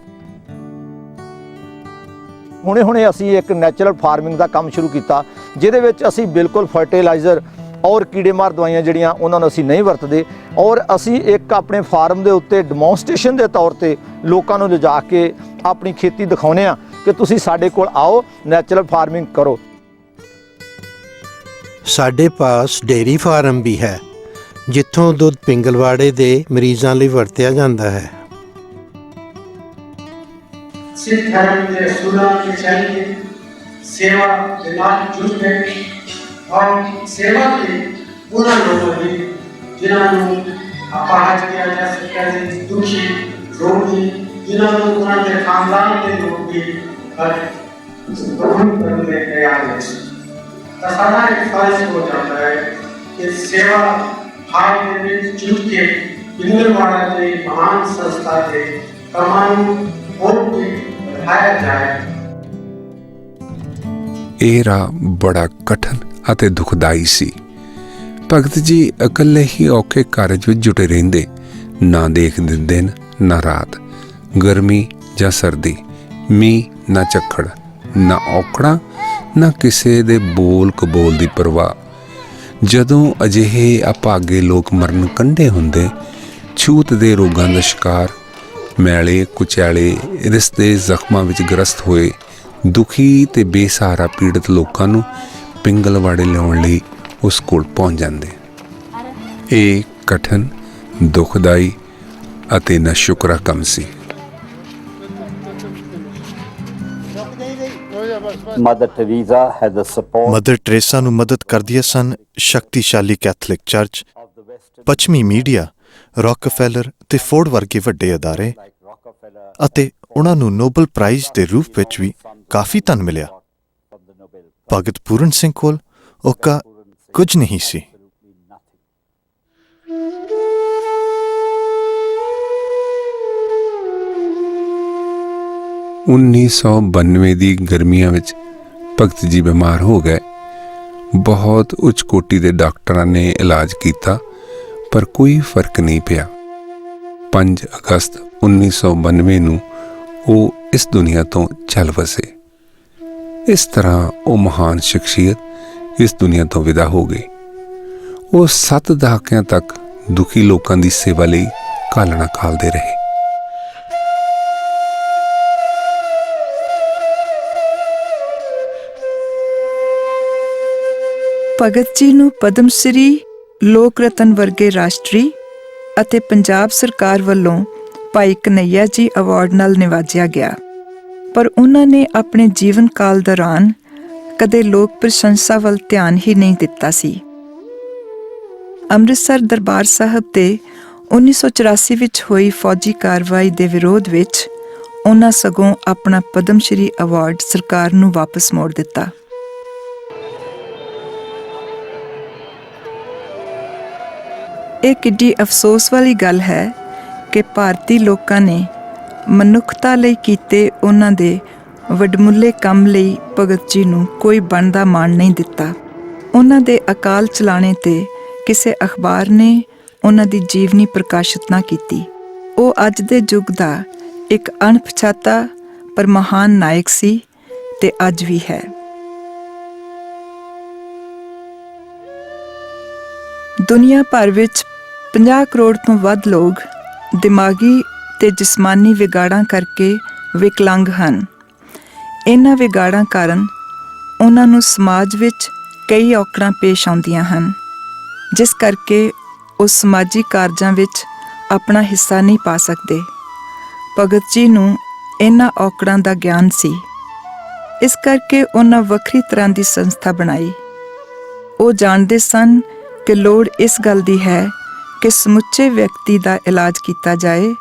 ਹੁਣੇ ਅਸੀਂ ਇੱਕ ਨੈਚੁਰਲ ਫਾਰਮਿੰਗ ਦਾ ਕੰਮ ਸ਼ੁਰੂ ਕੀਤਾ, ਜਿਹਦੇ ਵਿੱਚ ਅਸੀਂ ਬਿਲਕੁਲ ਫਰਟੀਲਾਈਜ਼ਰ ਔਰ ਕੀੜੇਮਾਰ ਦਵਾਈਆਂ ਜਿਹੜੀਆਂ ਉਹਨਾਂ ਨੂੰ ਅਸੀਂ ਨਹੀਂ ਵਰਤਦੇ, ਔਰ ਅਸੀਂ ਇੱਕ ਆਪਣੇ ਫਾਰਮ ਦੇ ਉੱਤੇ ਡੈਮੋਨਸਟ੍ਰੇਸ਼ਨ ਦੇ ਤੌਰ ਤੇ ਲੋਕਾਂ ਨੂੰ ਲਿਜਾ ਕੇ ਆਪਣੀ ਖੇਤੀ ਦਿਖਾਉਂਦੇ ਆ ਕਿ ਤੁਸੀਂ ਸਾਡੇ ਕੋਲ ਆਓ, ਨੈਚੁਰਲ ਫਾਰਮਿੰਗ ਕਰੋ। ਸਾਡੇ ਪਾਸ ਡੇਅਰੀ ਫਾਰਮ ਵੀ ਹੈ, ਜਿੱਥੋਂ ਦੁੱਧ ਪਿੰਗਲਵਾੜੇ ਦੇ ਮਰੀਜ਼ਾਂ ਲਈ ਵਰਤਿਆ ਜਾਂਦਾ ਹੈ। सिख धर्म के असूलों के चलते सेवा के नाम जुट गए और सेवा के उन लोगों ने जिन्होंने अपराध किया जा सकता है, दुखी रोगी, जिन्होंने उन्होंने खानदान के लोग भी ग्रहण करने में तैयार है। तो सारा एक फर्ज हो जाता है कि सेवा भाव में जुट के पिंगलवाड़ा के महान संस्था के कमाई और भी ਇਹ ਰਾਹ ਬੜਾ ਕਠਿਨ ਅਤੇ ਦੁਖਦਾਈ ਸੀ। ਭਗਤ ਜੀ ਇਕੱਲੇ ਹੀ ਔਖੇ ਕਾਰਜ ਵਿੱਚ ਜੁਟੇ ਰਹਿੰਦੇ, ਨਾ ਦੇਖਦੇ ਦਿਨ ਨਾ ਰਾਤ। ਗਰਮੀ ਜਾਂ ਸਰਦੀ, ਮੀਂਹ ਨਾ ਝੱਖੜ, ਨਾ ਔਕੜਾਂ, ਨਾ ਕਿਸੇ ਦੇ ਬੋਲ ਕਬੋਲ ਦੀ ਪਰਵਾਹ। ਜਦੋਂ ਅਜਿਹੇ ਅਭਾਗੇ ਲੋਕ ਮਰਨ ਕੰਢੇ ਹੁੰਦੇ, ਛੂਤ ਦੇ ਰੋਗਾਂ ਦਾ ਸ਼ਿਕਾਰ, ਮੈਲੇ ਕੁਚੈਲੇ ਰਿਸ਼ਤੇ ਜ਼ਖਮਾਂ ਵਿੱਚ ਗ੍ਰਸਤ ਹੋਏ ਦੁਖੀ ਤੇ ਬੇਸਹਾਰਾ ਪੀੜਤ ਲੋਕਾਂ ਨੂੰ ਪਿੰਗਲਵਾੜੇ ਲਿਆਉਣ ਲਈ ਉਸ ਕੋਲ ਪਹੁੰਚ ਜਾਂਦੇ। ਇਹ ਕਠਨ, ਦੁਖਦਾਈ ਅਤੇ ਨਾਸ਼ੁਕਰਾ ਕੰਮ ਸੀ। ਮਦਰ ਟਰੇਸਾ ਨੂੰ ਮਦਦ ਕਰਦੀਆਂ ਸਨ ਸ਼ਕਤੀਸ਼ਾਲੀ ਕੈਥੋਲਿਕ ਚਰਚ, ਪੱਛਮੀ ਮੀਡੀਆ, ਰੌਕਫੈਲਰ ਤੇ ਫੋਰਡ ਵਰਗੇ ਵੱਡੇ ਅਦਾਰੇ, ਅਤੇ ਉਹਨਾਂ ਨੂੰ ਨੋਬਲ ਪ੍ਰਾਈਜ਼ ਦੇ ਰੂਪ ਵਿੱਚ ਵੀ ਕਾਫੀ ਧਨ ਮਿਲਿਆ। ਭਗਤ ਪੂਰਨ ਸਿੰਘ ਕੋਲ ਉਹਕਾ ਕੁਝ ਨਹੀਂ ਸੀ। (1992) ਦੀ ਗਰਮੀਆਂ ਵਿੱਚ ਭਗਤ ਜੀ ਬਿਮਾਰ ਹੋ ਗਏ। ਬਹੁਤ ਉੱਚ ਕੋਟੀ ਦੇ ਡਾਕਟਰਾਂ ਨੇ ਇਲਾਜ ਕੀਤਾ, ਪਰ ਕੋਈ ਫਰਕ ਨਹੀਂ ਪਿਆ। 5 ਅਗਸਤ 1992 ਨੂੰ ਉਹ ਇਸ ਦੁਨੀਆ ਤੋਂ ਚੱਲ ਵਸੇ। ਇਸ ਤਰ੍ਹਾਂ ਉਹ ਮਹਾਨ ਸ਼ਖਸੀਅਤ ਇਸ ਦੁਨੀਆ ਤੋਂ ਵਿਦਾ ਹੋ ਗਈ। ਉਹ 7 ਦਹਾਕਿਆਂ ਤੱਕ ਦੁਖੀ ਲੋਕਾਂ ਦੀ ਸੇਵਾ ਲਈ ਘਾਲਣਾ ਖਾਲਦੇ ਰਹੇ। ਭਗਤ ਜੀ ਨੂੰ ਪਦਮ ਸ਼੍ਰੀ, ਲੋਕ ਰਤਨ ਵਰਗੇ ਰਾਸ਼ਟਰੀ ਅਤੇ ਪੰਜਾਬ ਸਰਕਾਰ ਵੱਲੋਂ ਭਾਈ ਕਨਈਆ ਜੀ ਅਵਾਰਡ ਨਾਲ ਨਿਵਾਜਿਆ ਗਿਆ, ਪਰ ਉਹਨਾਂ ਨੇ ਆਪਣੇ ਜੀਵਨ ਕਾਲ ਦੌਰਾਨ ਕਦੇ ਲੋਕ ਪ੍ਰਸ਼ੰਸਾ ਵੱਲ ਧਿਆਨ ਹੀ ਨਹੀਂ ਦਿੱਤਾ ਸੀ। ਅੰਮ੍ਰਿਤਸਰ ਦਰਬਾਰ ਸਾਹਿਬ ਤੇ 1984 ਵਿੱਚ ਹੋਈ ਫੌਜੀ ਕਾਰਵਾਈ ਦੇ ਵਿਰੋਧ ਵਿੱਚ ਉਹਨਾਂ ਸਗੋਂ ਆਪਣਾ ਪਦਮ ਸ਼੍ਰੀ ਅਵਾਰਡ ਸਰਕਾਰ ਨੂੰ ਵਾਪਸ ਮੋੜ ਦਿੱਤਾ। ਇਹ ਕਿੱਡੀ ਅਫਸੋਸ ਵਾਲੀ ਗੱਲ ਹੈ ਕਿ ਭਾਰਤੀ ਲੋਕਾਂ ਨੇ ਮਨੁੱਖਤਾ ਲਈ ਕੀਤੇ ਉਹਨਾਂ ਦੇ ਵਡਮੁੱਲੇ ਕੰਮ ਲਈ ਭਗਤ ਜੀ ਨੂੰ ਕੋਈ ਬਣਦਾ ਮਾਣ ਨਹੀਂ ਦਿੱਤਾ। ਉਹਨਾਂ ਦੇ ਅਕਾਲ ਚਲਾਣੇ ਤੇ ਕਿਸੇ ਅਖਬਾਰ ਨੇ ਉਹਨਾਂ ਦੀ ਜੀਵਨੀ ਪ੍ਰਕਾਸ਼ਿਤ ਨਾ ਕੀਤੀ। ਉਹ ਅੱਜ ਦੇ ਯੁੱਗ ਦਾ ਇੱਕ ਅਣਪਛਾਤਾ ਪਰ ਮਹਾਨ ਨਾਇਕ ਸੀ ਤੇ ਅੱਜ ਵੀ ਹੈ। ਦੁਨੀਆ ਭਰ ਵਿੱਚ 50 ਕਰੋੜ ਤੋਂ ਵੱਧ ਲੋਕ ਦਿਮਾਗੀ ਤੇ ਜਿਸਮਾਨੀ ਵਿਗਾੜਾਂ ਕਰਕੇ ਵਿਕਲਾਂਗ ਹਨ। ਇਹਨਾਂ ਵਿਗਾੜਾਂ ਕਾਰਨ ਉਹਨਾਂ ਨੂੰ ਸਮਾਜ ਵਿੱਚ ਕਈ ਔਕੜਾਂ ਪੇਸ਼ ਆਉਂਦੀਆਂ ਹਨ, ਜਿਸ ਕਰਕੇ ਉਹ ਸਮਾਜੀ ਕਾਰਜਾਂ ਵਿੱਚ ਆਪਣਾ ਹਿੱਸਾ ਨਹੀਂ ਪਾ ਸਕਦੇ। ਭਗਤ ਜੀ ਨੂੰ ਇਹਨਾਂ ਔਕੜਾਂ ਦਾ ਗਿਆਨ ਸੀ, ਇਸ ਕਰਕੇ ਉਹਨਾਂ ਵੱਖਰੀ ਤਰ੍ਹਾਂ ਦੀ ਸੰਸਥਾ ਬਣਾਈ। ਉਹ ਜਾਣਦੇ ਸਨ ਕਿ ਲੋੜ ਇਸ ਗੱਲ ਦੀ ਹੈ ਕਿ ਸਮੁੱਚੇ ਵਿਅਕਤੀ ਦਾ ਇਲਾਜ ਕੀਤਾ ਜਾਏ,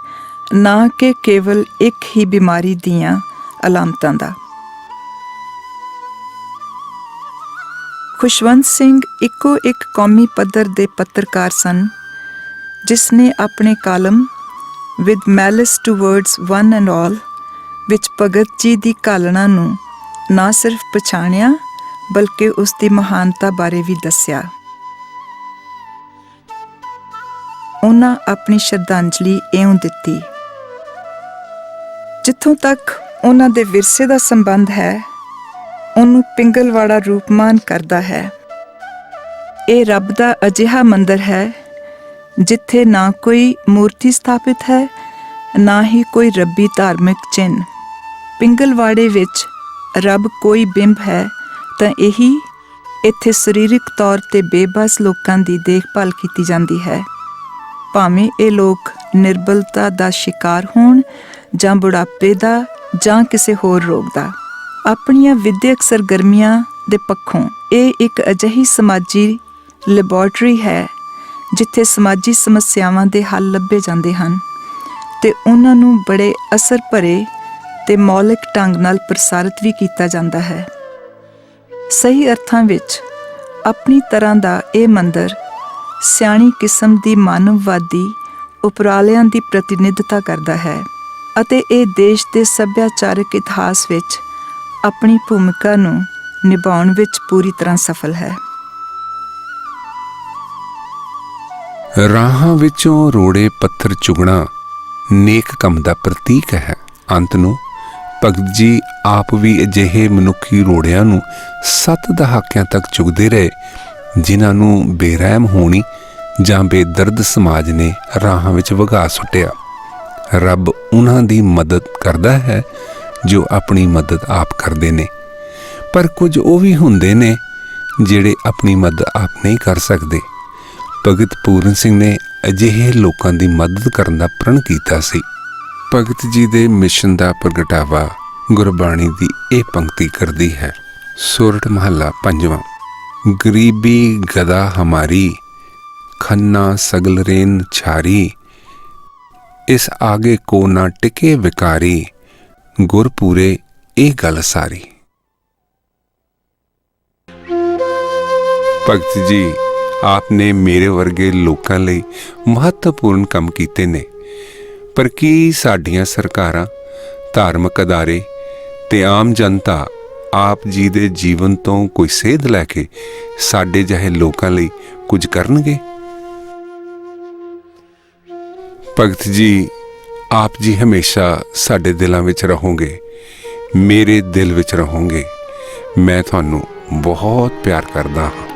ਨਾ ਕਿ ਕੇਵਲ ਇੱਕ ਹੀ ਬਿਮਾਰੀ ਦੀਆਂ ਅਲਾਮਤਾਂ ਦਾ। ਖੁਸ਼ਵੰਤ ਸਿੰਘ ਇੱਕੋ ਇੱਕ ਕੌਮੀ ਪੱਧਰ ਦੇ ਪੱਤਰਕਾਰ ਸਨ, ਜਿਸ ਨੇ ਆਪਣੇ column with malice towards one and all ਵਿੱਚ ਭਗਤ ਜੀ ਦੀ ਘਾਲਣਾ ਨੂੰ ਨਾ ਸਿਰਫ ਪਛਾਣਿਆ ਬਲਕਿ ਉਸ ਦੀ ਮਹਾਨਤਾ ਬਾਰੇ ਵੀ ਦੱਸਿਆ। ਉਹਨਾਂ ਆਪਣੀ ਸ਼ਰਧਾਂਜਲੀ ਇਉਂ ਦਿੱਤੀ: ਜਿੱਥੋਂ ਤੱਕ ਉਹਨਾਂ ਦੇ ਵਿਰਸੇ ਦਾ ਸੰਬੰਧ ਹੈ, ਉਹਨੂੰ ਪਿੰਗਲਵਾੜਾ ਰੂਪਮਾਨ ਕਰਦਾ ਹੈ। ਇਹ ਰੱਬ ਦਾ ਅਜਿਹਾ ਮੰਦਰ ਹੈ ਜਿੱਥੇ ਨਾ ਕੋਈ ਮੂਰਤੀ ਸਥਾਪਿਤ ਹੈ, ਨਾ ਹੀ ਕੋਈ ਰੱਬੀ ਧਾਰਮਿਕ ਚਿੰਨ੍ਹ। ਪਿੰਗਲਵਾੜੇ ਵਿੱਚ ਰੱਬ ਕੋਈ ਬਿੰਬ ਹੈ ਤਾਂ ਇਹੀ ਇੱਥੇ ਸਰੀਰਕ ਤੌਰ ਤੇ ਬੇਬਸ ਲੋਕਾਂ ਦੀ ਦੇਖਭਾਲ ਕੀਤੀ ਜਾਂਦੀ ਹੈ, ਭਾਵੇਂ ਇਹ ਲੋਕ ਨਿਰਬਲਤਾ ਦਾ ਸ਼ਿਕਾਰ ਹੋਣ ਜਾਂ ਬੁਢਾਪੇ ਦਾ ਜਾਂ ਕਿਸੇ ਹੋਰ ਰੋਗ ਦਾ। ਆਪਣੀਆਂ ਵਿਦਿਅਕ ਸਰਗਰਮੀਆਂ ਦੇ ਪੱਖੋਂ ਇਹ ਇੱਕ ਅਜਿਹੀ ਸਮਾਜੀ ਲੈਬੋਰੇਟਰੀ ਹੈ ਜਿੱਥੇ ਸਮਾਜੀ ਸਮੱਸਿਆਵਾਂ ਦੇ ਹੱਲ ਲੱਭੇ ਜਾਂਦੇ ਹਨ ਤੇ ਉਹਨਾਂ ਨੂੰ ਬੜੇ ਅਸਰ ਭਰੇ ਤੇ ਮੌਲਿਕ ਢੰਗ ਨਾਲ ਪ੍ਰਸਾਰਿਤ ਵੀ ਕੀਤਾ ਜਾਂਦਾ ਹੈ। ਸਹੀ ਅਰਥਾਂ ਵਿੱਚ ਆਪਣੀ ਤਰ੍ਹਾਂ ਦਾ ਇਹ ਮੰਦਰ ਸਿਆਣੀ ਕਿਸਮ ਦੀ ਮਾਨਵਵਾਦੀ ਉਪਰਾਲਿਆਂ ਦੀ ਪ੍ਰਤੀਨਿਧਤਾ ਕਰਦਾ ਹੈ ਅਤੇ ਇਹ ਦੇਸ਼ ਦੇ ਸੱਭਿਆਚਾਰਕ ਇਤਿਹਾਸ ਵਿੱਚ ਆਪਣੀ ਭੂਮਿਕਾ ਨੂੰ ਨਿਭਾਉਣ ਵਿੱਚ ਪੂਰੀ ਤਰ੍ਹਾਂ ਸਫਲ ਹੈ। ਰਾਹਾਂ ਵਿੱਚੋਂ ਰੋੜੇ ਪੱਥਰ ਚੁਗਣਾ ਨੇਕ ਕੰਮ ਦਾ ਪ੍ਰਤੀਕ ਹੈ। ਅੰਤ ਨੂੰ ਭਗਤ ਜੀ ਆਪ ਵੀ ਅਜਿਹੇ ਮਨੁੱਖੀ ਰੋੜਿਆਂ ਨੂੰ 7 ਦਹਾਕਿਆਂ ਤੱਕ ਚੁਗਦੇ ਰਹੇ, ਜਿਨ੍ਹਾਂ ਨੂੰ ਬੇਰਹਿਮ ਹੋਣੀ ਜਾਂ ਬੇਦਰਦ ਸਮਾਜ ਨੇ ਰਾਹਾਂ ਵਿੱਚ ਵਗਾ ਸੁੱਟਿਆ। ਰੱਬ ਉਹਨਾਂ ਦੀ ਮਦਦ ਕਰਦਾ ਹੈ ਜੋ ਆਪਣੀ ਮਦਦ ਆਪ ਕਰਦੇ ਨੇ, ਪਰ ਕੁਝ ਉਹ ਵੀ ਹੁੰਦੇ ਨੇ ਜਿਹੜੇ ਆਪਣੀ ਮਦਦ ਆਪ ਨਹੀਂ ਕਰ ਸਕਦੇ। ਭਗਤ ਪੂਰਨ ਸਿੰਘ ਨੇ ਅਜਿਹੇ ਲੋਕਾਂ ਦੀ ਮਦਦ ਕਰਨ ਦਾ ਪ੍ਰਣ ਕੀਤਾ ਸੀ। ਭਗਤ ਜੀ ਦੇ ਮਿਸ਼ਨ ਦਾ ਪ੍ਰਗਟਾਵਾ ਗੁਰਬਾਣੀ ਦੀ ਇਹ ਪੰਕਤੀ ਕਰਦੀ ਹੈ। ਸੋਰਠ ਮਹੱਲਾ 5ਵਾਂ। ਗਰੀਬੀ ਗਦਾ ਹਮਾਰੀ, ਖੰਨਾ ਸਗਲ ਰੇਨ ਛਾਰੀ, ਇਸ ਆਗੇ ਕੋ ਨਾ ਟਿਕੇ ਵਿਕਾਰੀ, ਗੁਰਪੂਰੇ ਇਹ ਗੱਲ ਸਾਰੀ। ਭਗਤ ਜੀ ਆਪ ਨੇ ਮੇਰੇ ਵਰਗੇ ਲੋਕਾਂ ਲਈ ਮਹੱਤਵਪੂਰਨ ਕੰਮ ਕੀਤੇ ਨੇ, ਪਰ ਕੀ ਸਾਡੀਆਂ ਸਰਕਾਰਾਂ, ਧਾਰਮਿਕ ਅਦਾਰੇ ਤੇ ਆਮ ਜਨਤਾ ਆਪ ਜੀ ਦੇ ਜੀਵਨ ਤੋਂ ਕੋਈ ਸੇਧ ਲੈ ਕੇ ਸਾਡੇ ਜਿਹੇ ਲੋਕਾਂ ਲਈ ਕੁਝ ਕਰਨਗੇ? ਭਗਤ ਜੀ, ਆਪ ਜੀ ਹਮੇਸ਼ਾ ਸਾਡੇ ਦਿਲਾਂ ਵਿੱਚ ਰਹੋਗੇ, ਮੇਰੇ ਦਿਲ ਵਿੱਚ ਰਹੋਗੇ। ਮੈਂ ਤੁਹਾਨੂੰ ਬਹੁਤ ਪਿਆਰ ਕਰਦਾ ਹਾਂ।